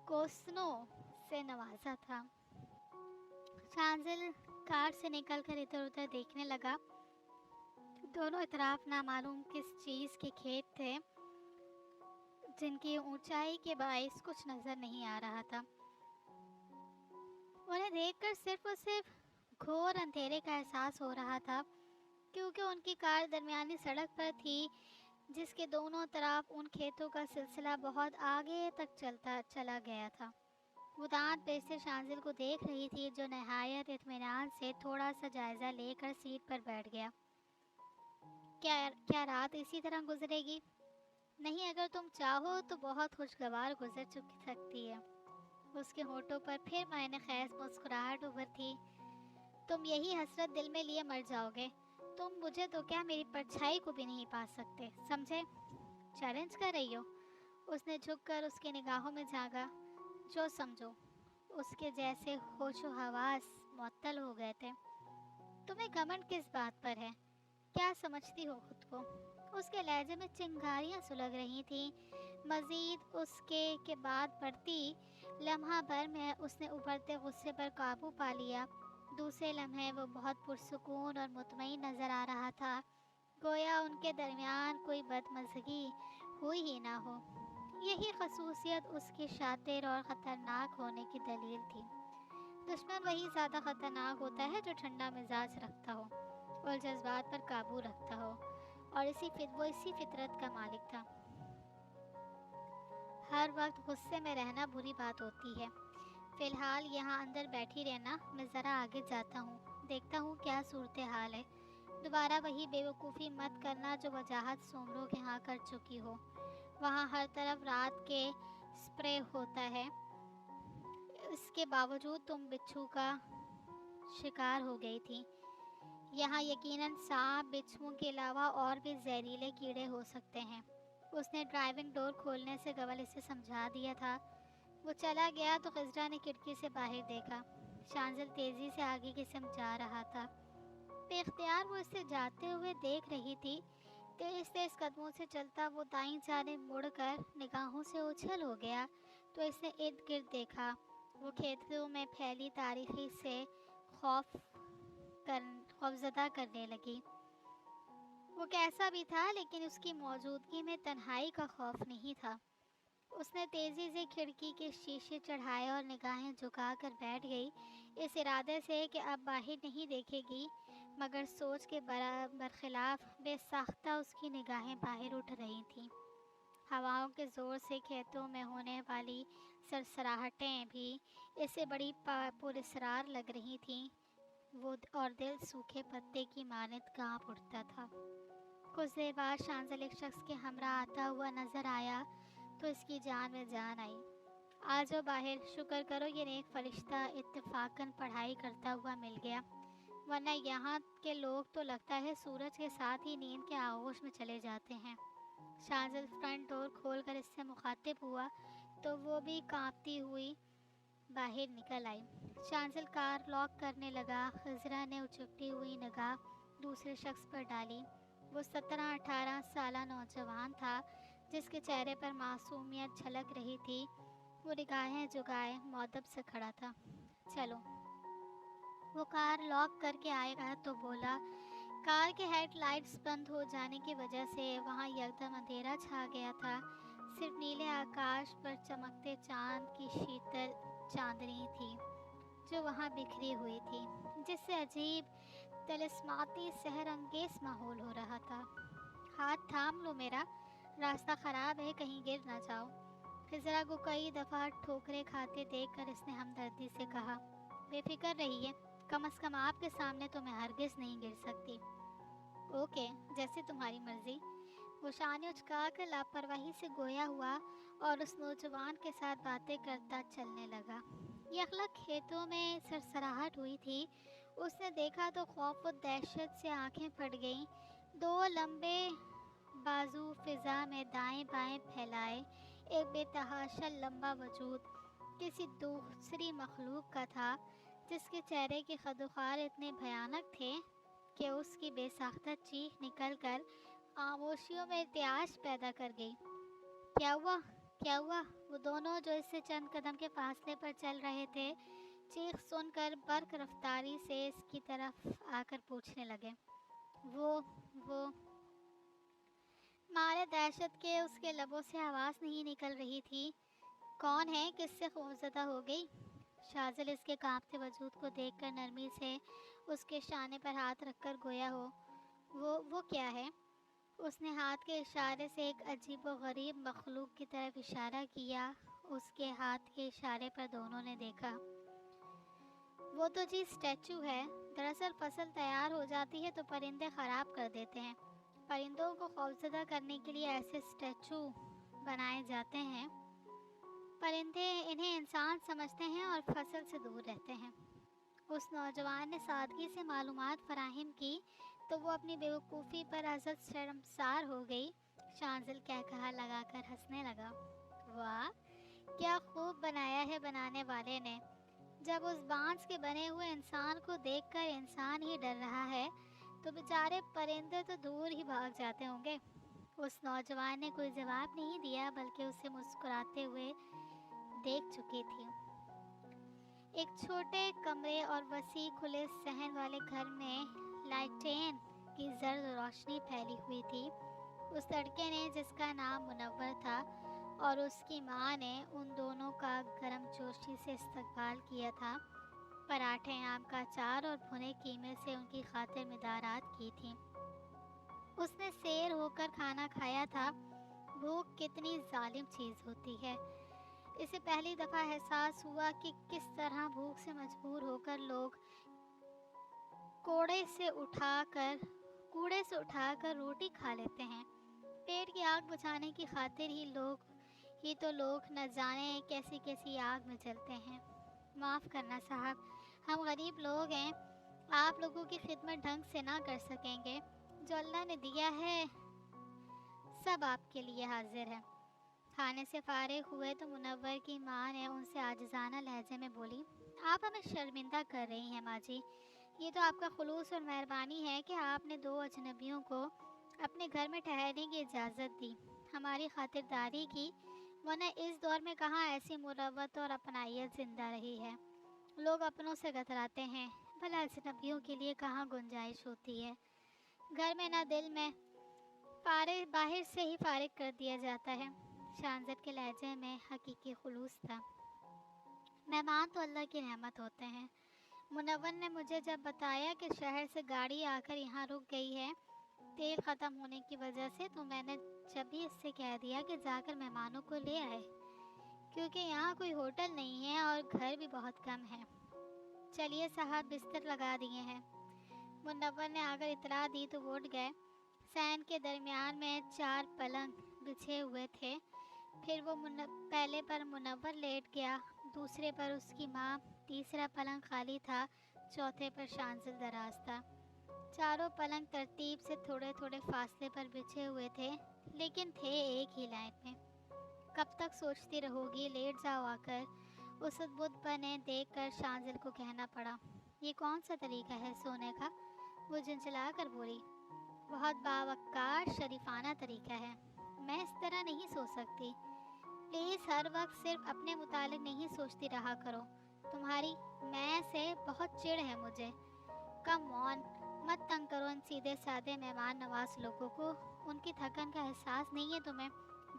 کوسنوں سے نوازا تھا۔ شانزل کار سے نکل کر ادھر ادھر دیکھنے لگا۔ دونوں اطراف نامعلوم کس چیز کے کھیت تھے جن کی اونچائی کے باعث کچھ نظر نہیں آ رہا تھا۔ انہیں دیکھ کر صرف اور صرف گھور اندھیرے کا احساس ہو رہا تھا، کیونکہ ان کی کار درمیانی سڑک پر تھی جس کے دونوں طرف ان کھیتوں کا سلسلہ بہت آگے تک چلا گیا تھا۔ وہ دانت پیستے شانزل کو دیکھ رہی تھی، جو نہایت اطمینان سے تھوڑا سا جائزہ لے کر سیٹ پر بیٹھ گیا۔ کیا رات اسی طرح گزرے گی؟ نہیں، اگر تم چاہو تو بہت خوشگوار گزر سکتی ہے۔ اس کے ہونٹوں پر پھر معنی خیز مسکراہٹ ابھرتی۔ تم یہی حسرت دل میں لیے مر جاؤ گے۔ تم مجھے تو کیا میری پرچھائی کو بھی نہیں پا سکتے، سمجھے؟ چیلنج کر رہی ہو؟ اس نے جھک کر اس کے نگاہوں میں جھانکا۔ جو سمجھو۔ اس کے جیسے ہوش و حواس معطل ہو گئے تھے۔ تمہیں گھمنڈ کس بات پر ہے؟ کیا سمجھتی ہو خود کو؟ اس کے لہجے میں چنگاریاں سلگ رہی تھیں۔ مزید اس کے بعد بڑھتی لمحہ بھر میں اس نے ابھرتے غصے پر قابو پا لیا۔ دوسرے لمحے وہ بہت پرسکون اور مطمئن نظر آ رہا تھا، گویا ان کے درمیان کوئی بدمزگی ہوئی ہی نہ ہو۔ یہی خصوصیت اس کے شاطر اور خطرناک ہونے کی دلیل تھی۔ دشمن وہی زیادہ خطرناک ہوتا ہے جو ٹھنڈا مزاج رکھتا ہو اور جذبات پر قابو رکھتا ہو، اور وہ اسی فطرت کا مالک تھا۔ ہر وقت غصے میں رہنا بری بات ہوتی ہے۔ فی الحال یہاں اندر بیٹھی رہنا، میں ذرا آگے جاتا ہوں، دیکھتا ہوں کیا صورتحال ہے۔ دوبارہ وہی بے وقوفی مت کرنا جو وجاہت سومرو کے ہاں کر چکی ہو۔ وہاں ہر طرف رات کے سپرے ہوتا ہے، اس کے باوجود تم بچھو کا شکار ہو گئی تھی۔ یہاں یقیناً سانپ بچھوؤں کے علاوہ اور بھی زہریلے کیڑے ہو سکتے ہیں۔ اس نے ڈرائیونگ ڈور کھولنے سے قبل اسے سمجھا دیا تھا۔ وہ چلا گیا تو خضرا نے کھڑکی سے باہر دیکھا۔ شانزل تیزی سے آگے کی سمت جا رہا تھا۔ بے اختیار وہ اسے جاتے ہوئے دیکھ رہی تھی۔ تیز تیز قدموں سے چلتا وہ دائیں جانب مڑ کر نگاہوں سے اوجھل ہو گیا تو اس نے ارد گرد دیکھا۔ وہ کھیتوں میں پھیلی تاریکی سے خوفزدہ کرنے لگی۔ وہ کیسا بھی تھا، لیکن اس کی موجودگی میں تنہائی کا خوف نہیں تھا۔ اس نے تیزی سے کھڑکی کے شیشے چڑھائے اور نگاہیں جھکا کر بیٹھ گئی، اس ارادے سے کہ اب باہر نہیں دیکھے گی، مگر سوچ کے برخلاف بے ساختہ اس کی نگاہیں باہر اٹھ رہی تھیں۔ ہواؤں کے زور سے کھیتوں میں ہونے والی سرسراہٹیں بھی اسے بڑی پراسرار لگ رہی تھیں، اور دل سوکھے پتے کی مانند کانپ اٹھتا تھا۔ کچھ دیر بعد شانزل ایک شخص کے ہمراہ آتا ہوا نظر آیا تو اس کی جان میں جان آئی۔ آ جاؤ باہر، شکر کرو یہ نیک فرشتہ اتفاقاً پڑھائی کرتا ہوا مل گیا، ورنہ یہاں کے لوگ تو لگتا ہے سورج کے ساتھ ہی نیند کے آغوش میں چلے جاتے ہیں۔ شانزل فرنٹ ڈور کھول کر اس سے مخاطب ہوا تو وہ بھی کانپتی ہوئی باہر نکل آئی۔ شانزل کار لاک کرنے لگا۔ خضرا نے اچکتی ہوئی نگاہ دوسرے شخص پر ڈالی۔ وہ 17-18 سالہ نوجوان تھا جس کے چہرے پر معصومیت جھلک رہی تھی۔ وہ نگاہیں جھکائے مؤدب سے کھڑا تھا۔ چلو۔ وہ کار لاک کر کے آئے گا تو بولا۔ کار کے ہیڈ لائٹس بند ہو جانے کی وجہ سے وہاں یکدم اندھیرا چھا گیا تھا، صرف نیلے آکاش پر چمکتے چاند کی شیتل چاندنی تھی جو وہاں بکھری ہوئی تھی، جس سے عجیب طلسماتی سحر انگیز ماحول ہو رہا تھا۔ ہاتھ تھام لو میرا، راستہ خراب ہے، کہیں گر نہ جاؤ۔ خضرا کو کئی دفعہ ٹھوکریں کھاتے دیکھ کر اس نے ہمدردی سے کہا۔ بے فکر رہیے، कम से कम आपके सामने तो मैं हरगिज़ नहीं गिर सकती। ओके, जैसे तुम्हारी मर्ज़ी। वो शाने उचकाकर लापरवाही से गोया हुआ और उस नौजवान के साथ बातें करता चलने लगा। यखला खेतों में सरसराहट हुई थी। उसने देखा तो खौफ व दहशत से आंखें फट गईं। दो लंबे बाजू फिजा में दाएं बाएं फैलाए एक बेतहाशा लंबा वजूद किसी दूसरी मखलूक का था, जिसके चेहरे के खदोखार इतने भयानक थे कि उसकी बेसाख्ता चीख निकलकर खामोशियों में इर्तियाश पैदा कर गई। क्या हुआ? क्या हुआ? वो दोनों जो इससे चंद कदम के फासले पर चल रहे थे, चीख सुनकर बर्क रफ्तारी से इसकी तरफ आकर पूछने लगे। वो मारे दहशत के उसके लबों से आवाज़ नहीं निकल रही थी। कौन है? किससे खौफज़दा हो गई? शाज़िल इसके कांपते वजूद को देखकर नरमी से उसके शाने पर हाथ रखकर गोया हो। वो क्या है? उसने हाथ के इशारे से एक अजीब व गरीब मखलूक की तरफ इशारा किया। उसके हाथ के इशारे पर दोनों ने देखा। वो तो जी स्टैचू है। दरअसल फसल तैयार हो जाती है तो परिंदे ख़राब कर देते हैं। परिंदों को खौफज़दा करने के लिए ऐसे स्टैचू बनाए जाते हैं। परिंदे इन्हें इंसान समझते हैं और फसल से दूर रहते हैं। उस नौजवान ने सादगी से मालूमात फराहम की तो वो अपनी बेवकूफ़ी पर अज़द शर्मसार हो गई। शांजिल कहकहा लगाकर हंसने लगा। वाह, क्या खूब बनाया है बनाने वाले ने। जब उस बांस के बने हुए इंसान को देखकर इंसान ही डर रहा है तो बेचारे परिंदे तो दूर ही भाग जाते होंगे। उस नौजवान ने कोई जवाब नहीं दिया बल्कि उसे मुस्कुराते हुए देख चुकी थी। एक छोटे कमरे और वसी खुले सहन वाले घर में लाइटेन की जर्द रोशनी फैली हुई थी। उस लड़के ने जिसका नाम मुनव्वर था और उसकी माँ ने उन दोनों का गर्मजोशी से इस्तकबाल किया था। पराठे, आम का अचार और भुने कीमे से उनकी खातिर मिदारात की थी। उसने शेर होकर खाना खाया था। भूख कितनी जालिम चीज़ होती है। इसे पहली दफ़ा एहसास हुआ कि किस तरह भूख से मजबूर होकर लोग कूड़े से उठाकर रोटी खा लेते हैं। पेट की आग बुझाने की खातिर ही तो लोग न जाने कैसी कैसी आग में जलते हैं। माफ़ करना साहब, हम गरीब लोग हैं, आप लोगों की खिदमत ढंग से ना कर सकेंगे। जो अल्लाह ने दिया है सब आपके लिए हाजिर है। खाने से फारिग हुए तो मुनव्वर की माँ ने उनसे आजिज़ाना लहजे में बोली, आप हमें शर्मिंदा कर रही हैं माँ जी। ये तो आपका खुलूस और मेहरबानी है कि आपने दो अजनबियों को अपने घर में ठहरने की इजाज़त दी, हमारी खातिरदारी की, वरना इस दौर में कहाँ ऐसी मुरव्वत और अपनायत ज़िंदा रही है। लोग अपनों से कतराते हैं, भला अजनबियों के लिए कहाँ गुंजाइश होती है। घर में ना दिल में, बाहर से ही फारिग कर दिया जाता है। शांजिल के लहजे में हकीकी खुलूस था। मेहमान तो अल्लाह की रहमत होते हैं। मुनव्वर ने मुझे जब बताया कि शहर से गाड़ी आकर यहाँ रुक गई है तेल ख़त्म होने की वजह से, तो मैंने जब भी इससे कह दिया कि जाकर मेहमानों को ले आए, क्योंकि यहाँ कोई होटल नहीं है और घर भी बहुत कम है। चलिए साहब, बिस्तर लगा दिए हैं। मुनव्वर ने आकर इतला दी तो वो उठ गए। सैन के दरमियान में 4 पलंग बिछे हुए थे। फिर वो पहले पर मुनव्वर लेट गया, दूसरे पर उसकी माँ, तीसरा पलंग खाली था, चौथे पर शांजिल दराज था। चारों पलंग तरतीब से थोड़े थोड़े फासले पर बिछे हुए थे, लेकिन थे एक ही लाइन में। कब तक सोचती रहोगी, लेट जाओ आकर। उस बुत बने देख कर शांजिल को कहना पड़ा, ये कौन सा तरीका है सोने का? वो झुंझला कर बोली, बहुत बावकार शरीफाना तरीका है। मैं इस तरह नहीं सो सकती। प्लीज़ हर वक्त सिर्फ अपने मुतालिक नहीं सोचती रहा करो। तुम्हारी मैं से बहुत चिढ़ है मुझे। कम ऑन, मत तंग करो इन सीधे साधे मेहमान नवाज लोगों को। उनकी थकन का एहसास नहीं है तुम्हें?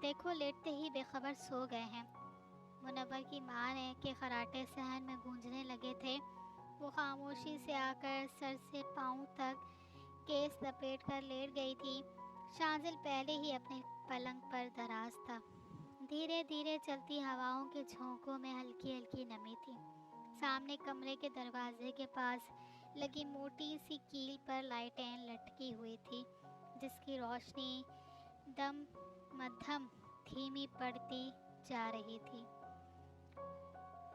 देखो, लेटते ही बेखबर सो गए हैं। मुनव्वर की माँ ने के खराटे सहन में गूंजने लगे थे। वो खामोशी से आकर सर से पाँव तक केस लपेट कर लेट गई थी। शांजिल पहले ही अपने पलंग पर दराज था। धीरे धीरे चलती हवाओं के झोंकों में हल्की हल्की नमी थी। سامنے کمرے کے دروازے کے پاس لگی موٹی سی کیل پر لائٹیں لٹکی ہوئی تھی، جس کی روشنی دم مدھم دھیمی پڑتی جا رہی تھی۔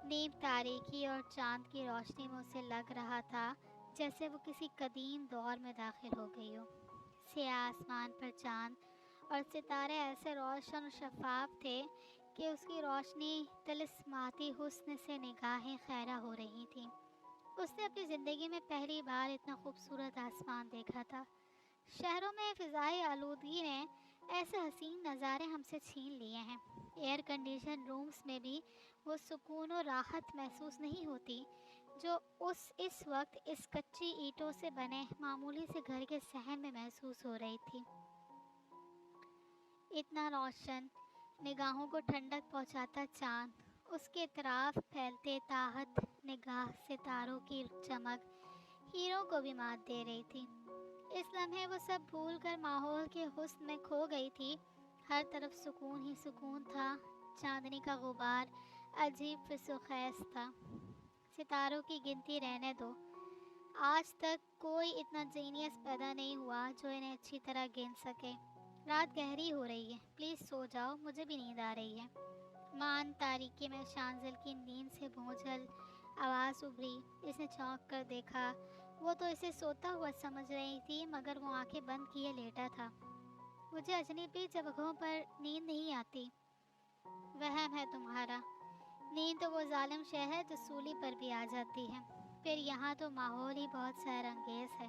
نیم تاریکی اور چاند کی روشنی میں اسے لگ رہا تھا جیسے وہ کسی قدیم دور میں داخل ہو گئی ہو۔ سیاہ آسمان پر چاند اور ستارے ایسے روشن و شفاف تھے کہ اس کی روشنی طلسماتی حسن سے نگاہیں خیرہ ہو رہی تھیں۔ اس نے اپنی زندگی میں پہلی بار اتنا خوبصورت آسمان دیکھا تھا۔ شہروں میں فضائی آلودگی نے ایسے حسین نظارے ہم سے چھین لیے ہیں۔ ایئر کنڈیشن رومز میں بھی وہ سکون و راحت محسوس نہیں ہوتی جو اس وقت اس کچی اینٹوں سے بنے معمولی سے گھر کے صحن میں محسوس ہو رہی تھی۔ اتنا روشن، نگاہوں کو ٹھنڈک پہنچاتا چاند، اس کے اطراف پھیلتے تاحت نگاہ ستاروں کی چمک ہیروں کو بھی مات دے رہی تھی۔ اس لمحے وہ سب بھول کر ماحول کے حسن میں کھو گئی تھی۔ ہر طرف سکون ہی سکون تھا۔ چاندنی کا غبار عجیب فسوخیز تھا۔ ستاروں کی گنتی رہنے دو، آج تک کوئی اتنا جینیس پیدا نہیں ہوا جو انہیں اچھی طرح گن سکے۔ رات گہری ہو رہی ہے، پلیز سو جاؤ، مجھے بھی نیند آ رہی ہے۔ مان تاریکی میں شانزل کی نیند سے بھونچل آواز ابھری۔ اس نے چونک کر دیکھا، وہ تو اسے سوتا ہوا سمجھ رہی تھی مگر وہ آنکھیں بند کیے لیٹا تھا۔ مجھے اجنبی جگہوں پر نیند نہیں آتی۔ وہم ہے تمہارا۔ نیند تو وہ ظالم شے ہے جو سولی پر بھی آ جاتی ہے، پھر یہاں تو ماحول ہی بہت سحر انگیز ہے۔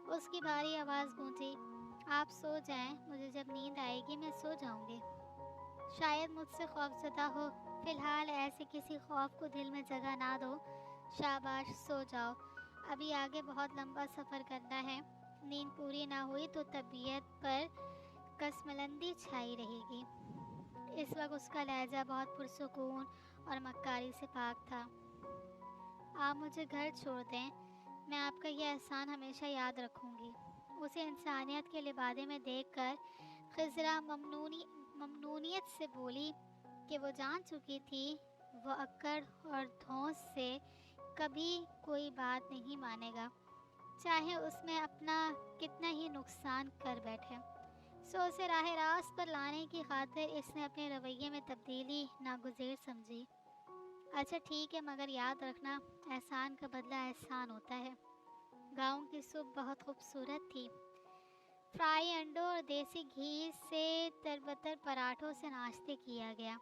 اس کی بھاری آواز گونجی، آپ سو جائیں، مجھے جب نیند آئے گی میں سو جاؤں گی۔ شاید مجھ سے خوف زدہ ہو، فی الحال ایسے کسی خوف کو دل میں جگہ نہ دو۔ شاباش، سو جاؤ، ابھی آگے بہت لمبا سفر کرنا ہے۔ نیند پوری نہ ہوئی تو طبیعت پر کسملندی چھائی رہے گی۔ اس وقت اس کا لہجہ بہت پرسکون اور مکاری سے پاک تھا۔ آپ مجھے گھر چھوڑ دیں، میں آپ کا یہ احسان ہمیشہ یاد رکھوں گی۔ اسے انسانیت کے لبادے میں دیکھ کر خضرا ممنونیت سے بولی کہ وہ جان چکی تھی وہ اکڑ اور دھونس سے کبھی کوئی بات نہیں مانے گا، چاہے اس میں اپنا کتنا ہی نقصان کر بیٹھے۔ سو اسے راہ راست پر لانے کی خاطر اس نے اپنے رویے میں تبدیلی ناگزیر سمجھی۔ اچھا ٹھیک ہے، مگر یاد رکھنا احسان کا بدلہ احسان ہوتا ہے۔ گاؤں کی صبح بہت خوبصورت تھی۔ فرائی انڈوں اور دیسی گھی سے تربتر پراٹھوں سے ناشتے کیا گیا۔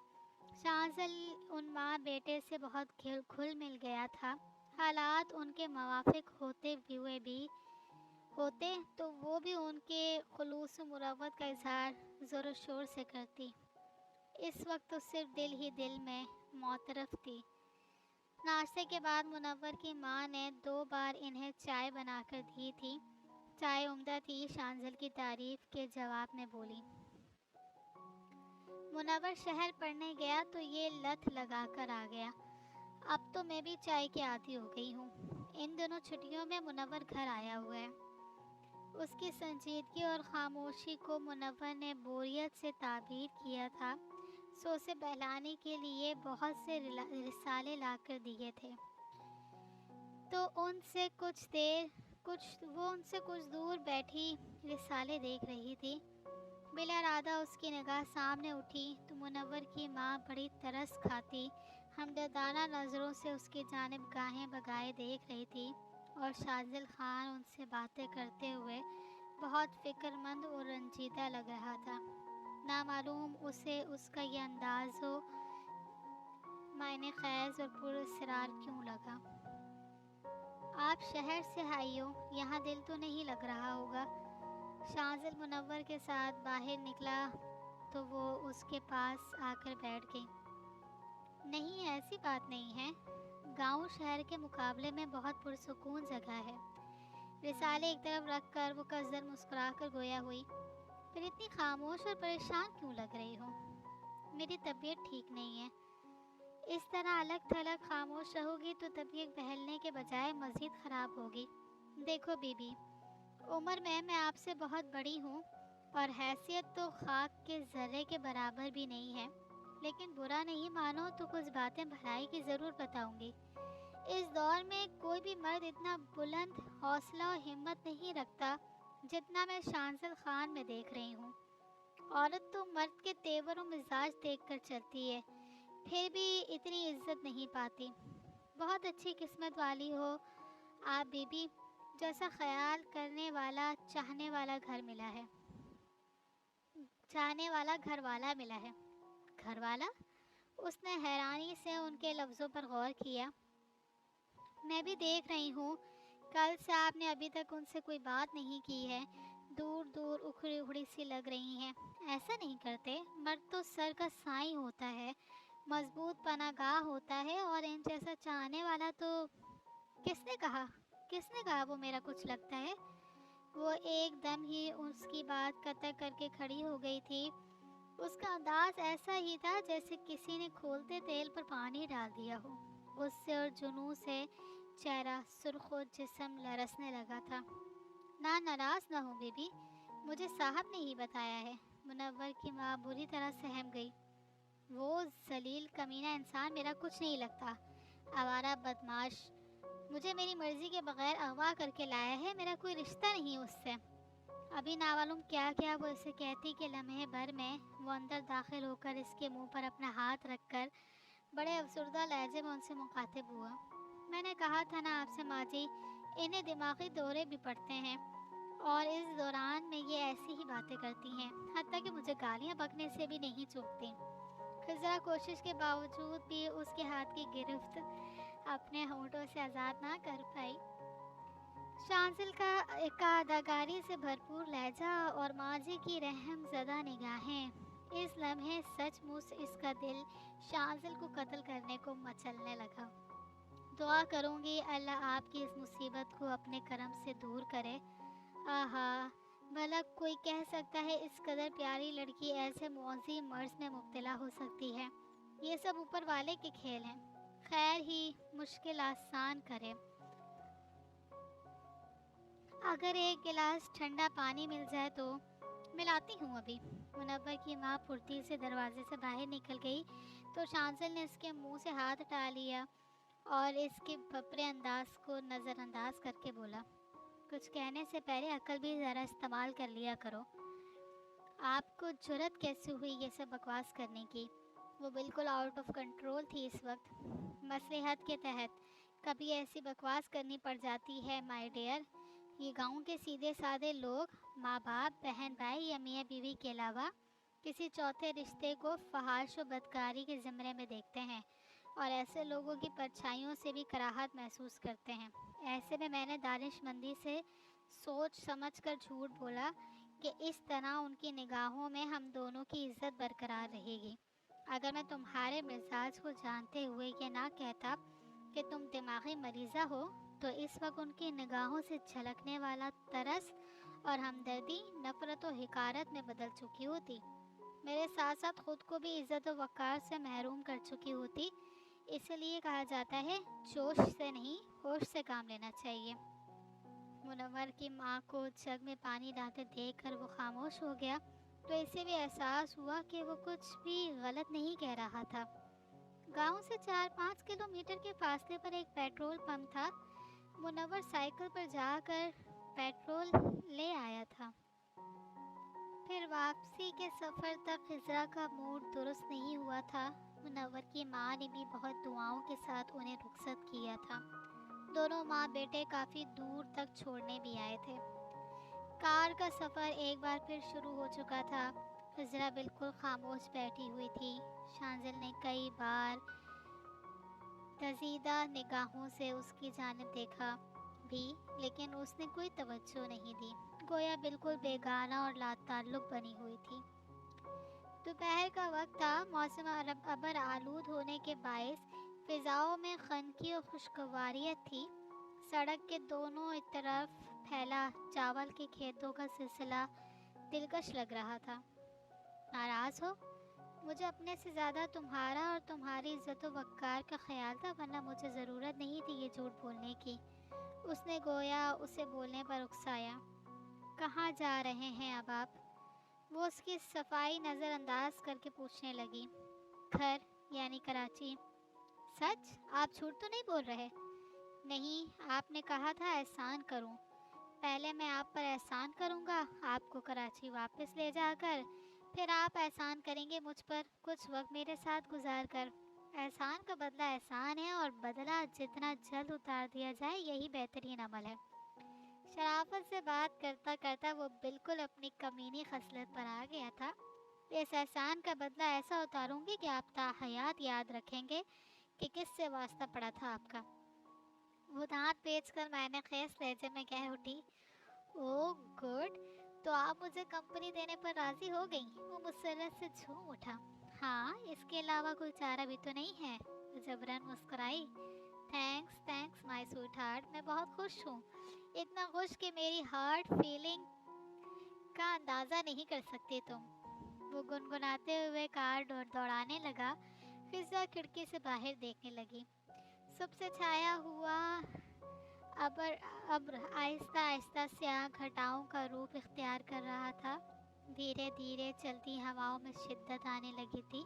شانزل ان ماں بیٹے سے بہت گھل مل گیا تھا۔ حالات ان کے موافق ہوتے تو وہ بھی ان کے خلوص و مروت کا اظہار زور و شور سے کرتی۔ اس وقت تو صرف دل ہی دل میں معترف تھی۔ ناشتے کے بعد منور کی ماں نے 2 بار انہیں چائے بنا کر دی تھی۔ چائے عمدہ تھی، شانزل کی تعریف کے جواب میں بولی۔ منور شہر پڑھنے گیا تو یہ لت لگا کر آ گیا۔ اب تو میں بھی چائے کی عادی ہو گئی ہوں۔ ان دنوں چھٹیوں میں منور گھر آیا ہوا ہے۔ اس کی سنجیدگی اور خاموشی کو منور نے بوریت سے تعبیر کیا تھا، سو اسے بہلانے کے لیے بہت سے رسالے لا کر دیے تھے۔ تو وہ ان سے کچھ دور بیٹھی رسالے دیکھ رہی تھی۔ بلا ارادہ اس کی نگاہ سامنے اٹھی تو منور کی ماں بڑی ترس کھاتی ہمدردانہ نظروں سے اس کی جانب گاہیں بگائے دیکھ رہی تھی، اور شاذل خان ان سے باتیں کرتے ہوئے بہت فکر مند اور رنجیدہ لگ رہا تھا۔ نامعلوم اسے اس کا یہ انداز معنی خیز اور پر اسرار کیوں لگا۔ آپ شہر سے آئی ہو، یہاں دل تو نہیں لگ رہا ہوگا۔ شانزل منور کے ساتھ باہر نکلا تو وہ اس کے پاس آ کر بیٹھ گئی۔ نہیں، ایسی بات نہیں ہے، گاؤں شہر کے مقابلے میں بہت پرسکون جگہ ہے۔ رسالے ایک طرف رکھ کر وہ قذر مسکرا کر گویا ہوئی، پھر اتنی خاموش اور پریشان کیوں لگ رہی ہو؟ میری طبیعت ٹھیک نہیں ہے۔ اس طرح الگ تھلگ خاموش رہو گی تو طبیعت بہلنے کے بجائے مزید خراب ہوگی۔ دیکھو بی بی، عمر میں آپ سے بہت بڑی ہوں اور حیثیت تو خاک کے ذرے کے برابر بھی نہیں ہے، لیکن برا نہیں مانو تو کچھ باتیں بھلائی کی ضرور بتاؤں گی۔ اس دور میں کوئی بھی مرد اتنا بلند حوصلہ اور ہمت نہیں رکھتا جتنا میں شانزل خان میں دیکھ رہی ہوں۔ عورت تو مرد کے تیور و مزاج دیکھ کر چلتی ہے، پھر بھی اتنی عزت نہیں پاتی۔ بہت اچھی قسمت والی ہو آپ بی بی، جیسا خیال کرنے والا چاہنے والا گھر ملا ہے، چاہنے والا گھر والا ملا ہے۔ گھر والا؟ اس نے حیرانی سے ان کے لفظوں پر غور کیا۔ میں بھی دیکھ رہی ہوں، کل سے آپ نے ابھی تک ان سے کوئی بات نہیں کی ہے، دور دور اکھڑی اکھڑی سی لگ رہی ہیں۔ ایسا نہیں کرتے، مرد تو سر کا سائیں ہوتا ہے، مضبوط پناہ گاہ ہوتا ہے، اور ان جیسا چاہنے والا تو کس نے کہا وہ میرا کچھ لگتا ہے؟ وہ ایک دم ہی اس کی بات قطع کر کے کھڑی ہو گئی تھی۔ اس کا انداز ایسا ہی تھا جیسے کسی نے کھولتے تیل پر پانی ڈال دیا ہو۔ غصے اور جنون سے چہرہ سرخ و جسم لرزنے لگا تھا۔ ناراض نہ ہو بی بی، مجھے صاحب نے ہی بتایا ہے۔ منور کی ماں بری طرح سہم گئی۔ وہ ذلیل کمینہ انسان میرا کچھ نہیں لگتا، آوارہ بدماش، مجھے میری مرضی کے بغیر اغوا کر کے لایا ہے، میرا کوئی رشتہ نہیں اس سے۔ ابھی نامعلوم کیا کیا وہ اسے کہتی کہ لمحے بھر میں وہ اندر داخل ہو کر اس کے منہ پر اپنا ہاتھ رکھ کر بڑے افسردہ لہجے میں ان سے مخاطب ہوا۔ میں نے کہا تھا نا آپ سے ماں جی، انہیں دماغی دورے بھی پڑتے ہیں، اور اس دوران میں یہ ایسی ہی باتیں کرتی ہیں، حتیٰ کہ مجھے گالیاں بکنے سے بھی نہیں چوکتی۔ خضرا کوشش کے باوجود بھی اس کے ہاتھ کی گرفت اپنے ہونٹوں سے آزاد نہ کر پائی۔ شانزل کا اداکاری سے بھرپور لہجہ اور ماں جی کی رحم زدہ نگاہیں، اس لمحے سچ مچ اس کا دل شانزل کو قتل کرنے کو مچلنے لگا۔ دعا کروں گی اللہ آپ کی اس مصیبت کو اپنے کرم سے دور کرے۔ آہا، بھلا کوئی کہہ سکتا ہے اس قدر پیاری لڑکی ایسے معذی مرض میں مبتلا ہو سکتی ہے؟ یہ سب اوپر والے کے کھیل ہیں، خیر ہی مشکل آسان کرے۔ اگر ایک گلاس ٹھنڈا پانی مل جائے تو ملاتی ہوں ابھی۔ منور کی ماں پھرتی سے دروازے سے باہر نکل گئی تو شانزل نے اس کے منہ سے ہاتھ ہٹا لیا اور اس کے بھپرے انداز کو نظر انداز کر کے بولا، کچھ کہنے سے پہلے عقل بھی ذرا استعمال کر لیا کرو۔ آپ کو جرأت کیسے ہوئی یہ سب بکواس کرنے کی؟ وہ بالکل آؤٹ آف کنٹرول تھی اس وقت، مصلحت کے تحت کبھی ایسی بکواس کرنی پڑ جاتی ہے مائی ڈیئر۔ یہ گاؤں کے سیدھے سادے لوگ ماں باپ، بہن بھائی یا میاں بیوی کے علاوہ کسی چوتھے رشتے کو فحش و بدکاری کے زمرے میں دیکھتے ہیں، اور ایسے لوگوں کی پرچھائیوں سے بھی کراہت محسوس کرتے ہیں۔ ایسے میں نے دانش مندی سے سوچ سمجھ کر جھوٹ بولا کہ اس طرح ان کی نگاہوں میں ہم دونوں کی عزت برقرار رہے گی۔ اگر میں تمہارے مزاج کو جانتے ہوئے یہ نہ کہتا کہ تم دماغی مریضہ ہو، تو اس وقت ان کی نگاہوں سے جھلکنے والا ترس اور ہمدردی نفرت و حقارت میں بدل چکی ہوتی، میرے ساتھ ساتھ خود کو بھی عزت و وقار سے محروم کر چکی ہوتی۔ اس لیے کہا جاتا ہے جوش سے نہیں، ہوش سے کام لینا چاہیے۔ منور کی ماں کو جگ میں پانی لاتے دیکھ کر وہ خاموش ہو گیا تو اسے بھی احساس ہوا کہ وہ کچھ بھی غلط نہیں کہہ رہا تھا۔ گاؤں سے 4-5 کلومیٹر کے فاصلے پر ایک پیٹرول پمپ تھا۔ منور سائیکل پر جا کر پیٹرول لے آیا تھا۔ پھر واپسی کے سفر تک خضرا کا موڈ درست نہیں ہوا تھا۔ منور کی ماں نے بھی بہت دعاؤں کے ساتھ انہیں رخصت کیا تھا۔ دونوں ماں بیٹے کافی دور تک چھوڑنے بھی آئے تھے۔ کار کا سفر ایک بار پھر شروع ہو چکا تھا۔ خضرا بالکل خاموش بیٹھی ہوئی تھی۔ شانزل نے کئی بار دزیدہ نگاہوں سے اس کی جانب دیکھا بھی، لیکن اس نے کوئی توجہ نہیں دی، گویا بالکل بیگانہ اور لا تعلق بنی ہوئی تھی۔ دوپہر کا وقت تھا، موسم ابر آلود ہونے کے باعث فضاؤں میں خنکی اور خوشگواریت تھی۔ سڑک کے دونوں طرف پھیلا چاول کے کھیتوں کا سلسلہ دلکش لگ رہا تھا۔ ناراض ہو؟ مجھے اپنے سے زیادہ تمہارا اور تمہاری عزت و وقار کا خیال تھا، ورنہ مجھے ضرورت نہیں تھی یہ جھوٹ بولنے کی۔ اس نے گویا اسے بولنے پر اکسایا۔ کہاں جا رہے ہیں اب آپ؟ وہ اس کی صفائی نظر انداز کر کے پوچھنے لگی۔ گھر، یعنی کراچی۔ سچ؟ آپ جھوٹ تو نہیں بول رہے؟ नहीं, आपने कहा था एहसान करूं। पहले मैं आप पर एहसान करूंगा, आपको कराची वापस ले जाकर, फिर आप एहसान करेंगे मुझ पर कुछ वक्त मेरे साथ गुजार कर। एहसान का बदला एहसान है और बदला जितना जल्द उतार दिया जाए यही बेहतरीन अमल है। शराफत से बात करता करता वो बिल्कुल अपनी कमीनी खसलत पर आ गया था। इस एहसान का बदला ऐसा उतारूंगी कि आप ताहयात याद रखेंगे कि किससे वास्ता पड़ा था आपका। वो दांत पेच कर मैंने खेस लहजे में कह उठी, ओह गुड, तो आप मुझे कंपनी देने पर राजी हो गई। वो मुसर्रत से झूम उठा। हाँ, इसके अलावा कोई चारा भी तो नहीं है। वो जबरन मुस्कुराई। Thanks thanks my sweetheart, मैं बहुत खुश हूँ। इतना खुश कि मेरी हार्ट फीलिंग का अंदाज़ा नहीं कर सकते तुम। वो गुनगुनाते हुए कार दौड़ाने लगा। फिजा खिड़की से बाहर देखने लगी। सुबह से छाया हुआ अबर अब्र आहिस्ता आहिस्ता स्याह घटाओं का रूप इख्तियार कर रहा था। धीरे धीरे चलती हवाओं में शिद्दत आने लगी थी।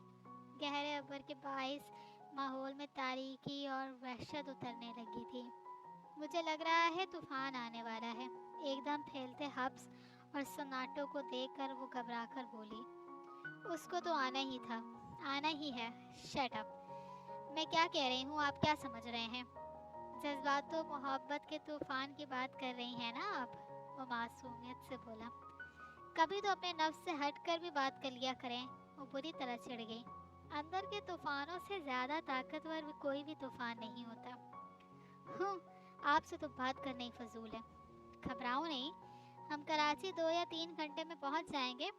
गहरे अब्र के बाइस माहौल में तारीकी और वहशत उतरने लगी थी। मुझे लग रहा है तूफान आने वाला है। एकदम फैलते हब्स और सन्नाटों को देखकर वो घबराकर बोली, उसको तो आना ही था, आना ही है। Shut up. मैं क्या कह रही हूँ, आप क्या समझ रहे हैं? जज्बात तो मोहब्बत के तूफान की बात कर रही हैं ना आप? वो मासूमियत से बोला। कभी तो अपने नफ्स से हट कर भी बात कर लिया करें। वो बुरी तरह चिढ़ गई। अंदर के तूफानों से ज्यादा ताकतवर भी कोई भी तूफान नहीं होता। हूँ, आपसे तो बात करना ही फजूल है। घबराओ नहीं, हम कराची 2 या 3 घंटे में पहुंच जाएंगे।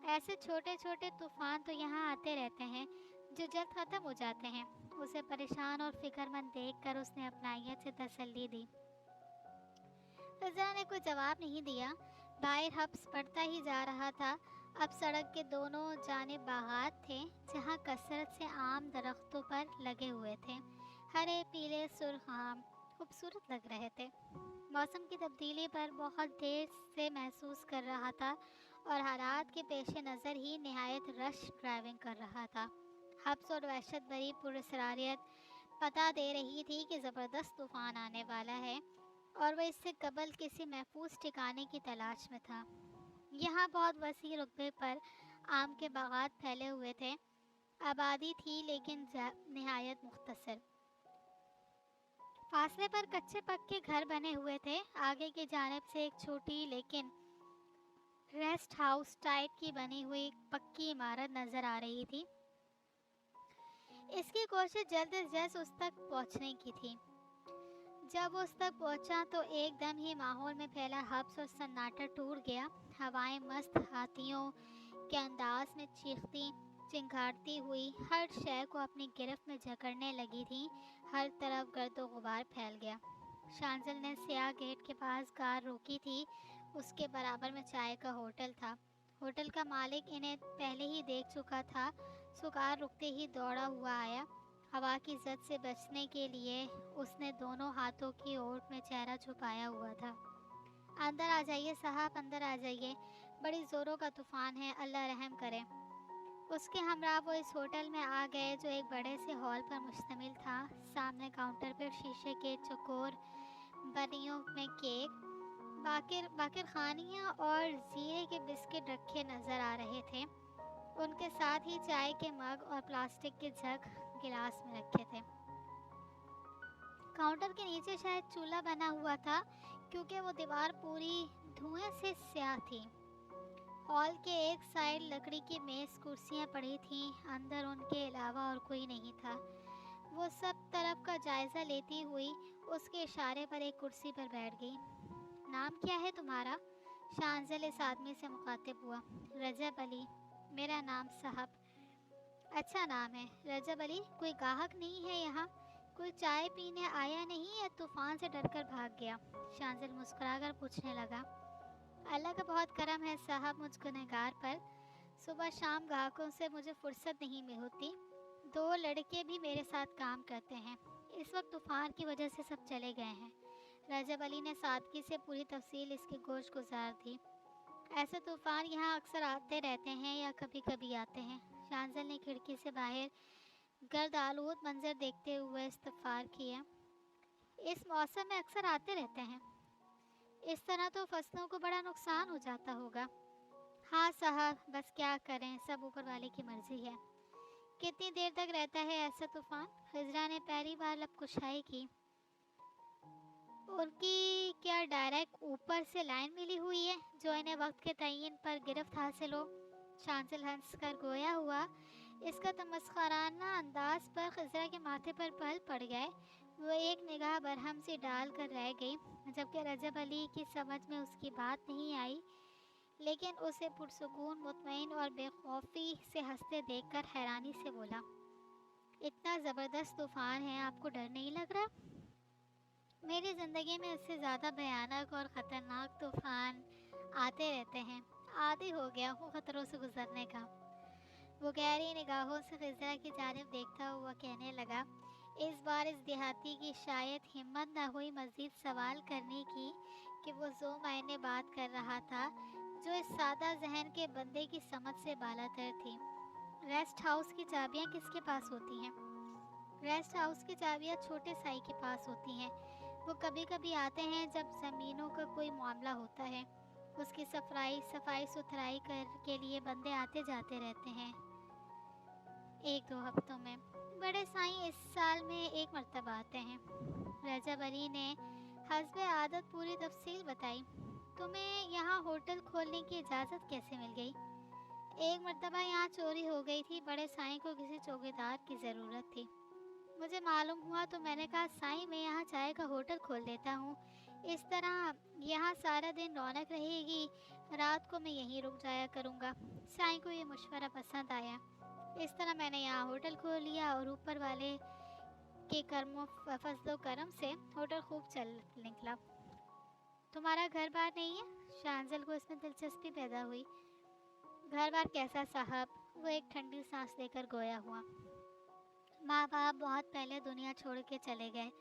ऐसे छोटे छोटे तूफान तो यहाँ आते रहते हैं जो जल्द खत्म हो जाते हैं। उसे परेशान और फिक्रमंद देखकर उसने अपनाइयत से तसल्ली दी। फिजा ने कोई जवाब नहीं दिया। बाहर हब्स बढ़ता ही जा रहा था। अब सड़क के दोनों जानिब बागात थे जहाँ कसरत से आम दरख्तों पर लगे हुए थे। हरे पीले सुर्ख आम खूबसूरत लग रहे थे। मौसम की तब्दीली पर बहुत देर से महसूस कर रहा था और हालात के पेश नज़र ही निहायत रश ड्राइविंग कर रहा था। हब्स और वहशत भरी पुरस्रारियत पता दे रही थी कि ज़बरदस्त तूफ़ान आने वाला है और वह इससे कबल किसी महफूज ठिकाने की तलाश में था। यहाँ बहुत वसी रुकबे पर आम के बागात फैले हुए थे। आबादी थी लेकिन निहायत मुख्तसर। फासले पर कच्चे पक्के घर बने हुए थे। आगे की जानिब से एक छोटी लेकिन रेस्ट हाउस टाइप की बनी हुई पक्की इमारत नज़र आ रही थी। इसकी कोशिश जल्द से जल्द उस तक पहुंचने की थी। जब वो उस तक पहुंचा तो एकदम ही माहौल में फैला हब्स और सन्नाटा टूट गया। हवाएं मस्त हाथियों के अंदाज में चीखती चिंगारती हुई हर शय को अपनी गिरफ्त में जकड़ने लगी थी। हर तरफ गर्दो गुबार फैल गया। शांजल ने स्याह गेट के पास कार रोकी थी। उसके बराबर में चाय का होटल था। होटल का मालिक इन्हें पहले ही देख चुका था। कार रुकते ही दौड़ा हुआ आया। हवा की जद से बचने के लिए उसने दोनों हाथों की ओट में चेहरा छुपाया हुआ था। अंदर आ जाइए साहब, अंदर आ जाइए, बड़ी ज़ोरों का तूफ़ान है, अल्लाह रहम करे। उसके हमरा वो इस होटल में आ गए जो एक बड़े से हॉल पर मुश्तमिल था। सामने काउंटर पर शीशे के चकोर बनियों में केक, बाकिर बाकिर खानियाँ और जीरे के बिस्किट रखे नज़र आ रहे थे। उनके साथ ही चाय के मग और प्लास्टिक के जग गिलास में रखे थे। काउंटर के नीचे शायद चूल्हा बना हुआ था क्योंकि वो दीवार पूरी धुएं से स्याह थी। हॉल के एक साइड लकड़ी की मेज कुर्सियां पड़ी थीं। अंदर उनके अलावा और कोई नहीं था। वो सब तरफ का जायजा लेती हुई उसके इशारे पर एक कुर्सी पर बैठ गई। नाम क्या है तुम्हारा? शांजल इस आदमी से मुखातिब हुआ। रजब अली मेरा नाम साहब। अच्छा नाम है रजब अली। कोई गाहक नहीं है यहाँ? कोई चाय पीने आया नहीं या तूफान से डरकर भाग गया? शांजल मुस्कुराकर पूछने लगा। अल्लाह का बहुत करम है साहब मुझ गुनहगार पर। सुबह शाम ग्राहकों से मुझे फुर्सत नहीं मिल होती। 2 लड़के भी मेरे साथ काम करते हैं। इस वक्त तूफान की वजह से सब चले गए हैं। रजब अली ने सादगी से पूरी तफसील इसकी गोश गुजार दी। ऐसे तूफान यहाँ अक्सर आते रहते हैं या कभी कभी आते हैं। शांजल ने खिड़की से बाहर गर्द आलूद मंजर देखते हुए इस्तफार किया। इस मौसम में अक्सर आते रहते हैं। इस तरह तो फसलों को बड़ा नुकसान हो जाता होगा। हाँ साहब, बस क्या करें, सब ऊपर वाले की मर्जी है। कितनी देर तक रहता है ऐसा तूफान? खिजरा ने पहली बार लबकुशाई की। उनकी क्या डायरेक्ट ऊपर से लाइन मिली हुई है जो इन्हें वक्त के तयन पर गिरफ्त हासिल हो? शांसिल हंस कर गोया हुआ। इसका तमस्खराना अंदाज पर खिजरा के माथे पर पल पड़ गए। वो एक निगाह बरहम सी डाल कर रह गई, जबकि रजब अली की समझ में उसकी बात नहीं आई, लेकिन उसे पुरसुकून, मुतमईन और बेखौफी से हंसते देखकर हैरानी से बोला, इतना ज़बरदस्त तूफान है, आपको डर नहीं लग रहा? मेरी ज़िंदगी में इससे ज़्यादा भयानक और ख़तरनाक तूफान आते रहते हैं। आदी हो गया हूँ खतरों से गुजरने का। वो गहरी निगाहों से खिजरा की जानिब देखता हुआ कहने लगा। इस बार इस देहाती की शायद हिम्मत न हुई मज़ीद सवाल करने की कि वो जो मायने बात कर रहा था, जो इस सादा जहन के बंदे की समझ से बालातर थी। रेस्ट हाउस की चाबियाँ किसके पास होती हैं? रेस्ट हाउस की चाबियाँ छोटे साई के पास होती हैं। वो कभी कभी आते हैं जब ज़मीनों का कोई मामला होता है। उसकी सफाई सुथराई के लिए बंदे आते जाते रहते हैं। 1-2 हफ्तों में। बड़े साईं इस साल में एक मर्तबा आते हैं। रजब अली ने हस्बे आदत पूरी तफसील बताई। तुम्हें यहाँ होटल खोलने की इजाज़त कैसे मिल गई? एक मर्तबा यहाँ चोरी हो गई थी। बड़े साईं को किसी चौकीदार की ज़रूरत थी। मुझे मालूम हुआ तो मैंने कहा, साईं मैं यहाँ चाय का होटल खोल देता हूँ। इस तरह यहाँ सारा दिन रौनक रहेगी, रात को मैं यहीं रुक जाया करूँगा। साईं को ये मशवरा पसंद आया। इस तरह मैंने यहाँ होटल खोल लिया और ऊपर वाले के फजलो करम से होटल खूब चल निकला। तुम्हारा घर बार नहीं है? शांजल को इसमें दिलचस्पी पैदा हुई। घर बार कैसा साहब? वो एक ठंडी सांस लेकर गोया हुआ। माँ बाप बहुत पहले दुनिया छोड़ के चले गए।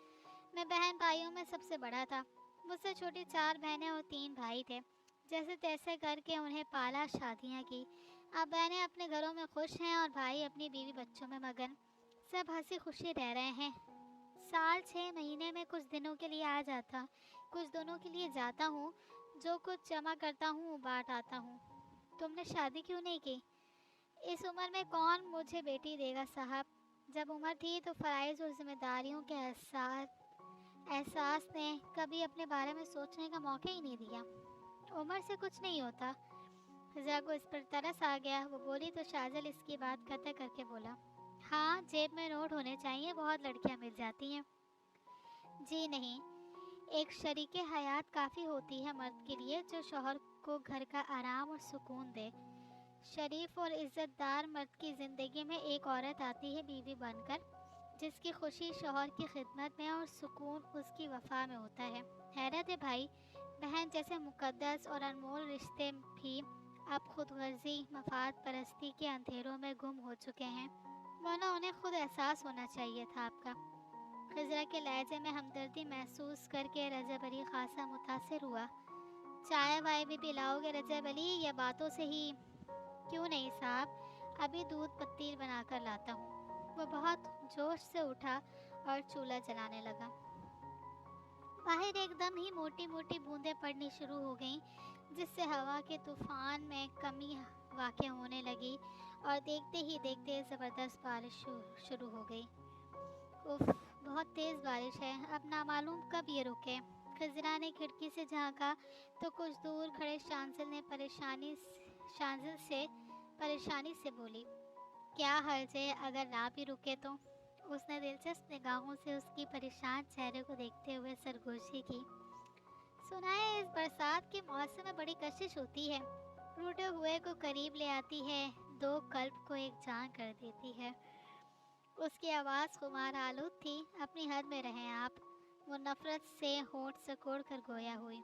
मैं बहन भाइयों में सबसे बड़ा था। मुझसे छोटी 4 बहनें और 3 भाई थे। जैसे तैसे करके उन्हें पाला, शादियाँ की। अब बहनें अपने घरों में खुश हैं और भाई अपनी बीवी बच्चों में मगन। सब हंसी खुशी रह रहे हैं। साल 6 महीने में कुछ दिनों के लिए आ जाता, कुछ दिनों के लिए जाता हूँ। जो कुछ जमा करता हूँ बांट आता हूँ। तुमने शादी क्यों नहीं की? इस उम्र में कौन मुझे बेटी देगा साहब? जब उम्र थी तो फ़राइज़ और जिम्मेदारियों के एहसास ने कभी अपने बारे में सोचने का मौका ही नहीं दिया। उम्र से कुछ नहीं होता। खिज़ा को इस पर तरस आ गया। वो बोली तो शाजल इसकी बात कतई करके बोला, हाँ जेब में नोट होने चाहिए, बहुत लड़कियां मिल जाती हैं। जी नहीं, एक शरीके हयात काफ़ी होती है मर्द के लिए, जो शौहर को घर का आराम और सुकून दे। शरीफ और इज़्ज़तदार मर्द की ज़िंदगी में एक औरत आती है बीवी बनकर, जिसकी खुशी शौहर की खिदमत में और सुकून उसकी वफा में होता है। हैरत है भाई, बहन जैसे मुकद्दस और अनमोल रिश्ते भी अब खुदगर्जी, मफाद परस्ती के अंधेरों में गुम हो चुके हैं, वरना उन्हें खुद एहसास होना चाहिए था आपका। खिजरा के लहजे में हमदर्दी महसूस करके रजब अली खासा मुतासिर हुआ। चाय वाय भी पिलाओगे रजब अली, या बातों से ही? क्यों नहीं साहब, अभी दूध पत्ती बनाकर लाता हूँ। वो बहुत जोश से उठा और चूल्हा जलाने लगा। बाहर एकदम ही मोटी मोटी बूंदें पड़नी शुरू हो गईं, जिससे हवा के तूफान में कमी वाक़ई होने लगी और देखते ही देखते ज़बरदस्त बारिश शुरू हो गई। उफ, बहुत तेज़ बारिश है, अब नामालूम कब ये रुके। खिजरा ने खिड़की से झांका तो कुछ दूर खड़े शांजिल से परेशानी से बोली, क्या हर्ज है अगर ना भी रुके तो? उसने दिलचस्प निगाहों से उसकी परेशान चेहरे को देखते हुए सरगोशी की। सुना है इस बरसात के मौसम में बड़ी कशिश होती है, रूठे हुए को करीब ले आती है, 2 कल्ब को एक जान कर देती है। उसकी आवाज़ खुमार आलूद थी। अपनी हद में रहें आप। वो नफरत से होंठ सिकोड़ कर गोया हुई।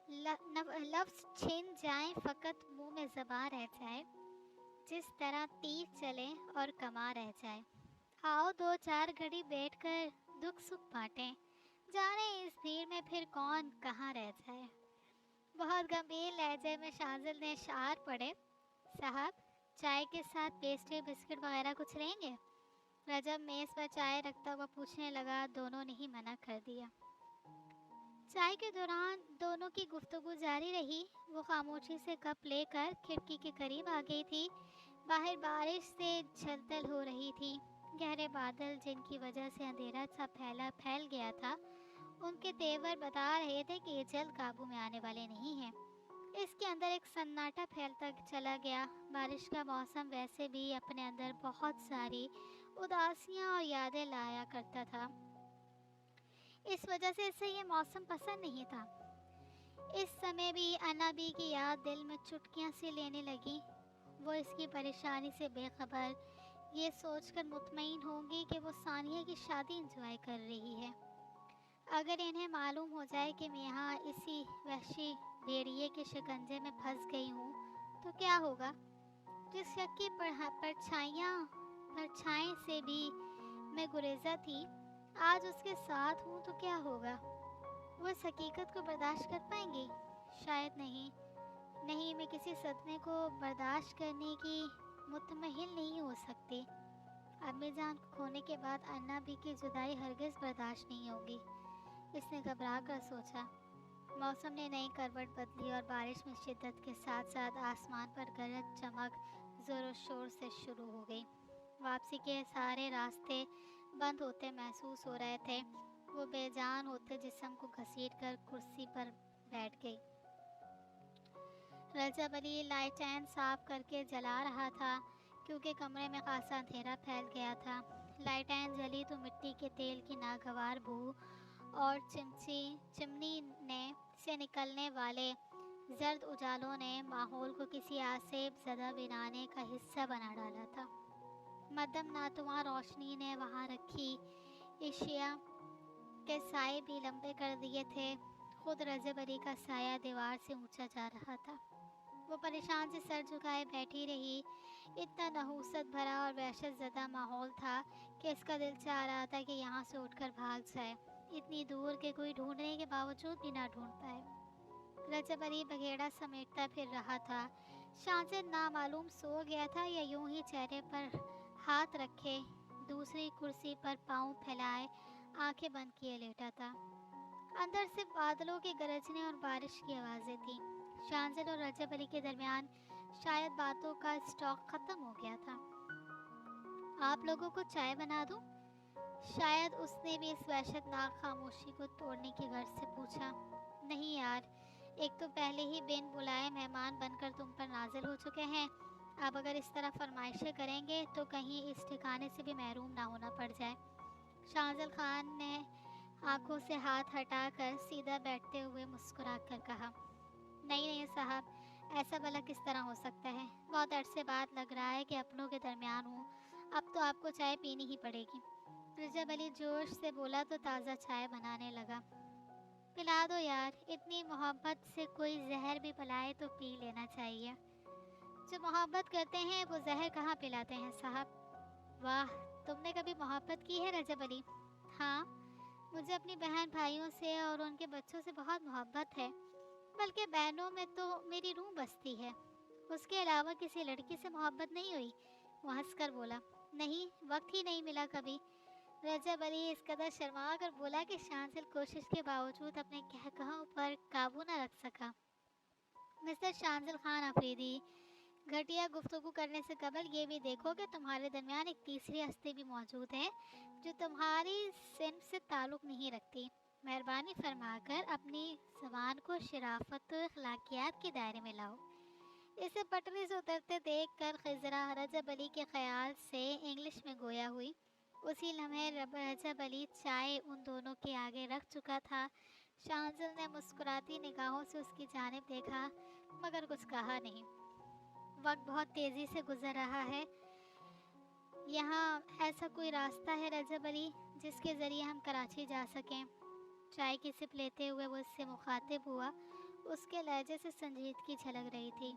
लफ्ज़ छिन जाएं, फ़कत मुंह में ज़बान रह जाए, जिस तरह तीर चले और कमा रह जाए। आओ 2-4 घड़ी बैठकर दुख सुख बांटें, जाने इस भीड़ में फिर कौन कहाँ रह जाए। बहुत गंभीर लहजे में शांजिल ने शार पड़े, साहब चाय के साथ पेस्ट्री बिस्किट वगैरह कुछ लेंगे? रजब मेज पर चाय रखता हुआ पूछने लगा। दोनों ने ही मना कर दिया। चाय के दौरान दोनों की गुफ्तगू जारी रही। वो खामोशी से कप लेकर खिड़की के करीब आ गई थी। बाहर बारिश से झलथल हो रही थी। गहरे बादल जिनकी वजह से अंधेरा सा फैल गया था, उनके तेवर बता रहे थे कि ये जल्द काबू में आने वाले नहीं हैं। इसके अंदर एक सन्नाटा फैलता चला गया। बारिश का मौसम वैसे भी अपने अंदर बहुत सारी उदासियां और यादें लाया करता था। इस वजह से इसे ये मौसम पसंद नहीं था। इस समय भी अन्ना बी की याद दिल में चुटकियां सी लेने लगी। वो इसकी परेशानी से बेखबर, ये सोचकर मुतमईन होंगी कि वो सानिया की शादी एंजॉय कर रही है। अगर इन्हें मालूम हो जाए कि मैं यहाँ इसी वहशी भेड़िए के शिकंजे में फंस गई हूँ तो क्या होगा? जिस शक की परछाई से भी मैं गुरेजा थी, आज उसके साथ हूँ तो क्या होगा? वो इस हकीकत को बर्दाश्त कर पाएंगी? शायद नहीं। नहीं, मैं किसी सदमे को बर्दाश्त करने की मुतमहिल नहीं हो सकती। अम्मी जान को खोने के बाद अन्ना बी की जुदाई हरगिज़ बर्दाश्त नहीं होगी। इसने घबरा कर सोचा। मौसम ने नई करवट बदली और बारिश में शिद्दत के साथ साथ आसमान पर गरज चमक ज़ोर शोर से शुरू हो गई। वापसी के सारे रास्ते बंद होते महसूस हो रहे थे। वो बेजान होते जिस्म को घसीट कर कुर्सी पर बैठ गई। रजब अली लाइटें साफ करके जला रहा था क्योंकि कमरे में खासा अंधेरा फैल गया था। लाइटें जली तो मिट्टी के तेल की नागवार बू और चिमनी से निकलने वाले जर्द उजालों ने माहौल को किसी आसेब ज़दा बनाने का हिस्सा बना डाला था। मध्यम नातुआ रोशनी ने वहाँ रखी एशिया के साए भी लंबे कर दिए थे। खुद रजब अली का साया दीवार से ऊंचा जा रहा था। वो परेशान से सर झुकाए बैठी रही। इतना नहूसत भरा और वहशत ज़दा माहौल था कि इसका दिल चाह रहा था कि यहाँ से उठकर भाग जाए, इतनी दूर के कोई ढूंढने के बावजूद भी ना ढूंढ पाए। रजब अली बघेड़ा समेटता फिर रहा था। शाहजहां नामालूम सो गया था या यूं ही चेहरे पर हाथ रखे दूसरी कुर्सी पर पाँव फैलाए आंखें बंद किए लेटा था। अंदर से बादलों के गरजने और बारिश की आवाज़ें थीं। शाहजहां और रजब अली के दरमियान शायद बातों का स्टॉक ख़त्म हो गया था। आप लोगों को चाय बना दूं? शायद उसने भी इस वहशतनाक खामोशी को तोड़ने की गर्ज से पूछा। नहीं यार, एक तो पहले ही बिन बुलाए मेहमान बनकर तुम पर नाजिल हो चुके हैं। अब अगर इस तरह फरमाइशें करेंगे तो कहीं इस ठिकाने से भी महरूम ना होना पड़ जाए। शाहजहां खान ने आंखों से हाथ हटाकर सीधा बैठते हुए मुस्कुरा कर कहा, नहीं नहीं साहब, ऐसा भला किस तरह हो सकता है? बहुत अरसे बाद लग रहा है कि अपनों के दरमियान हूँ। अब तो आपको चाय पीनी ही पड़ेगी। रजब अली जोश से बोला तो ताज़ा चाय बनाने लगा। पिला दो यार, इतनी मोहब्बत से कोई जहर भी पिलाए तो पी लेना चाहिए। जो मोहब्बत करते हैं वो जहर कहाँ पिलाते हैं साहब। वाह, तुमने कभी मोहब्बत की है रजब अली? हाँ, मुझे अपनी बहन भाइयों से और उनके बच्चों से बहुत मोहब्बत है। बल्कि बहनों में तो मेरी रूह बसती है। उसके अलावा किसी लड़की से मोहब्बत नहीं हुई। वो हंसकर बोला, नहीं, वक्त ही नहीं मिला कभी। रजब अली इस कदर शर्मा कर बोला कि शांतिल कोशिश के बावजूद अपने कहकहों पर काबू न रख सका। मिस्टर शांतिल खान अफरीदी, घटिया गुफ्तगू करने से कबल ये भी देखो कि तुम्हारे दरमियान एक तीसरी हस्ती भी मौजूद है जो तुम्हारी सिन्फ से ताल्लुक़ नहीं रखती। मेहरबानी फरमाकर अपनी ज़बान को शराफत और अखलाकियात के दायरे में लाओ। इसे पटरी से उतरते देख कर खिजरा रजब अली के ख्याल से इंग्लिश में गोया हुई। उसी लम्हे रजब अली चाय उन दोनों के आगे रख चुका था। शाहजहां ने मुस्कुराती निगाहों से उसकी जानिब देखा मगर कुछ कहा नहीं। वक्त बहुत तेज़ी से गुजर रहा है। यहाँ ऐसा कोई रास्ता है रजब अली जिसके ज़रिए हम कराची जा सकें? चाय की सिप लेते हुए वो उससे मुखातिब हुआ। उसके लहजे से संजीदगी झलक रही थी।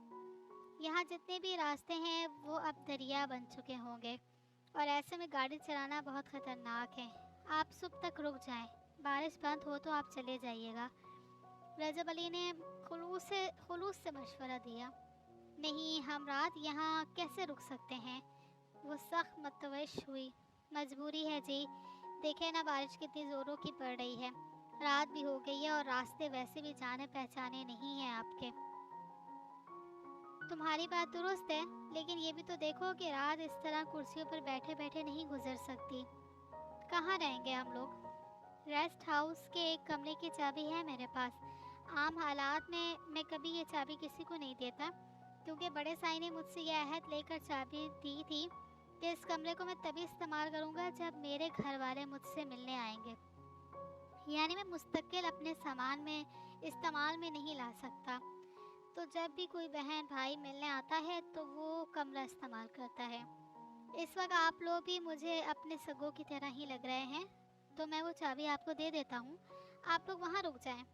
यहाँ जितने भी रास्ते हैं वो अब दरिया बन चुके होंगे और ऐसे में गाड़ी चलाना बहुत ख़तरनाक है। आप सुबह तक रुक जाएं, बारिश बंद हो तो आप चले जाइएगा। रजब अली ने खुलूस से मशवरा दिया। नहीं, हम रात यहाँ कैसे रुक सकते हैं? वो सख्त मतवश हुई। मजबूरी है जी। देखे ना बारिश कितनी ज़ोरों की पड़ रही है। रात भी हो गई है और रास्ते वैसे भी जाने पहचाने नहीं हैं आपके। तुम्हारी बात दुरुस्त है, लेकिन ये भी तो देखो कि रात इस तरह कुर्सियों पर बैठे बैठे नहीं गुजर सकती। कहाँ रहेंगे हम लोग? रेस्ट हाउस के एक कमरे की चाबी है मेरे पास। आम हालात में मैं कभी ये चाबी किसी को नहीं देता, क्योंकि बड़े साईं ने मुझसे यह अहद लेकर चाबी दी थी कि इस कमरे को मैं तभी इस्तेमाल करूँगा जब मेरे घर वाले मुझसे मिलने आएंगे। यानी मैं मुस्तकिल अपने सामान में इस्तेमाल में नहीं ला सकता। तो जब भी कोई बहन भाई मिलने आता है तो वो कमरा इस्तेमाल करता है। इस वक्त आप लोग भी मुझे अपने सगों की तरह ही लग रहे हैं, तो मैं वो चाबी आपको दे देता हूँ। आप लोग वहाँ रुक जाएं।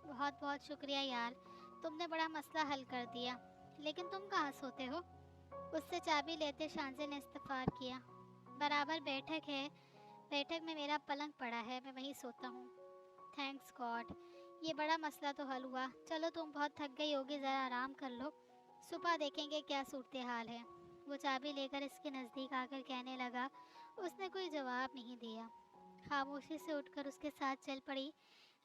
बहुत बहुत शुक्रिया यार, तुमने बड़ा मसला हल कर दिया। लेकिन तुम कहाँ सोते हो? उससे चाबी लेते शांजिल ने इस्तफार किया। बराबर बैठक है, बैठक में मेरा पलंग पड़ा है, मैं वहीं सोता हूँ। थैंक्स गॉड, ये बड़ा मसला तो हल हुआ। चलो तुम बहुत थक गई होगी, ज़रा आराम कर लो, सुबह देखेंगे क्या सूरत हाल है। वो चाबी लेकर इसके नज़दीक आकर कहने लगा। उसने कोई जवाब नहीं दिया। खामोशी से उठकर उसके साथ चल पड़ी।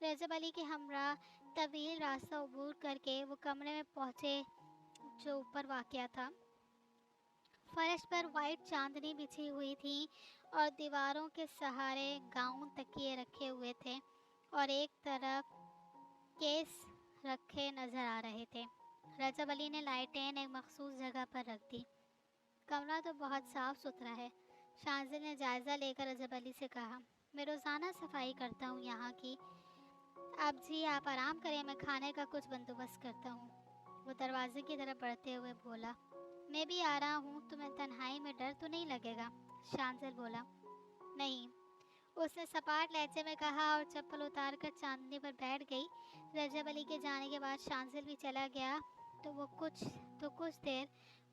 रजब अली के हमरा तवील रास्ता अबूर करके वो कमरे में पहुँचे जो ऊपर वाक़या था। फर्श पर वाइट चांदनी बिछी हुई थी और दीवारों के सहारे गाउन तकिए रखे हुए थे और एक तरफ केस रखे नजर आ रहे थे। रजब अली ने लाइटें एक मखसूस जगह पर रख दी। कमरा तो बहुत साफ सुथरा है, शांजिल ने जायज़ा लेकर रजब अली से कहा। मैं रोज़ाना सफाई करता हूँ यहाँ की। अब जी आप आराम करें, मैं खाने का कुछ बंदोबस्त करता हूँ। वो दरवाजे की तरफ बढ़ते हुए बोला। मैं भी आ रहा हूँ, तुम्हें तन्हाई में डर तो नहीं लगेगा? शांजिल बोला। नहीं, उसने सपाट लहजे में कहा और चप्पल उतार कर चांदनी पर बैठ गई। रजब अली के जाने के बाद शांजिल भी चला गया तो कुछ देर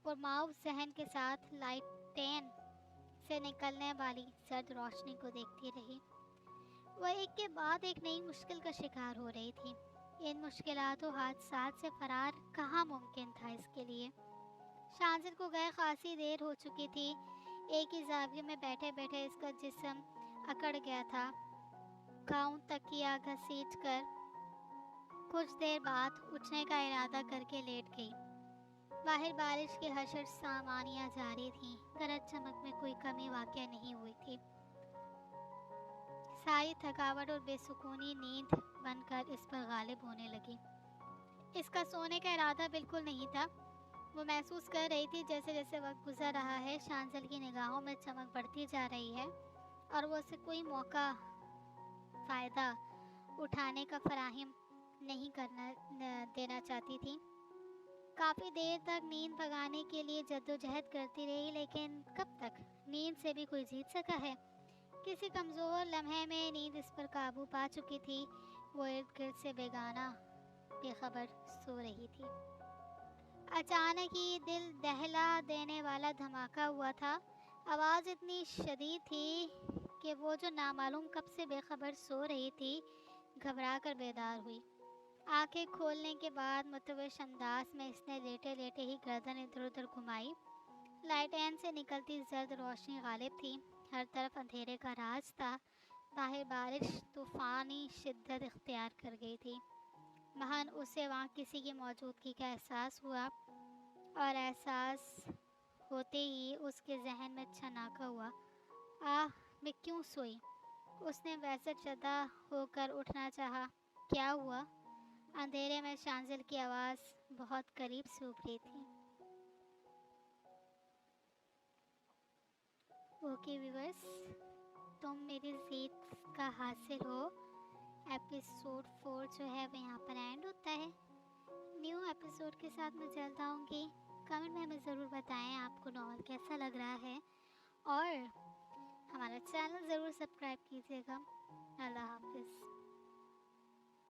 पुरमाउब जहन के साथ लाइटेन से निकलने वाली सर्द रोशनी को देखती रही। वह एक के बाद एक नई मुश्किल का शिकार हो रही थी। इन मुश्किलातों हादसात से फरार कहाँ मुमकिन था इसके लिए। शांजिल को गए खासी देर हो चुकी थी। एक ही जाविये में बैठे बैठे इसका जिस्म अकड़ गया था। गाउन तकिया घसीट कर कुछ देर बाद उठने का इरादा करके लेट गई। बाहर बारिश की हशर सामानियाँ जारी थीं। गरज चमक में कोई कमी वाक़या नहीं हुई थी। सारी थकावट और बेसुकूनी नींद बनकर इस पर गालिब होने लगी। इसका सोने का इरादा बिल्कुल नहीं था। वो महसूस कर रही थी जैसे जैसे वक्त गुजर रहा है शांजिल की निगाहों में चमक बढ़ती जा रही है और वो उसे कोई मौका फ़ायदा उठाने का फराहम नहीं देना चाहती थी। काफ़ी देर तक नींद भगाने के लिए जद्दोजहद करती रही, लेकिन कब तक? नींद से भी कोई जीत सका है? किसी कमज़ोर लम्हे में नींद इस पर काबू पा चुकी थी। वो इर्द गिर्द से बेगाना बेखबर सो रही थी। अचानक ही दिल दहला देने वाला धमाका हुआ था। आवाज़ इतनी शदीद थी कि वो जो नामालूम कब से बेखबर सो रही थी घबरा कर बेदार हुई। आंखें खोलने के बाद मुतवश अंदाज में इसने लेटे लेटे ही गर्दन इधर उधर घुमाई। लाइटेन से निकलती जर्द रोशनी गालिब थी। हर तरफ अंधेरे का राज था। बाहर बारिश तूफ़ानी शिद्दत इख्तियार कर गई थी। महन उसे वहाँ किसी की मौजूदगी का एहसास हुआ और एहसास होते ही उसके जहन में छनाका हुआ। आह, मैं क्यों सोई? उसने वैसे शदा होकर उठना चाहा। क्या हुआ? अंधेरे में शांजिल की आवाज़ बहुत करीब से उभरी थी। ओके व्यूअर्स, तुम मेरी जीत का हासिल हो। एपिसोड 4 जो है वो यहाँ पर एंड होता है। न्यू एपिसोड के साथ मैं जल्द आऊँगी। कमेंट में हमें ज़रूर बताएं आपको नॉवल कैसा लग रहा है और हमारा चैनल ज़रूर सब्सक्राइब कीजिएगा। अल्लाह हाफिज़।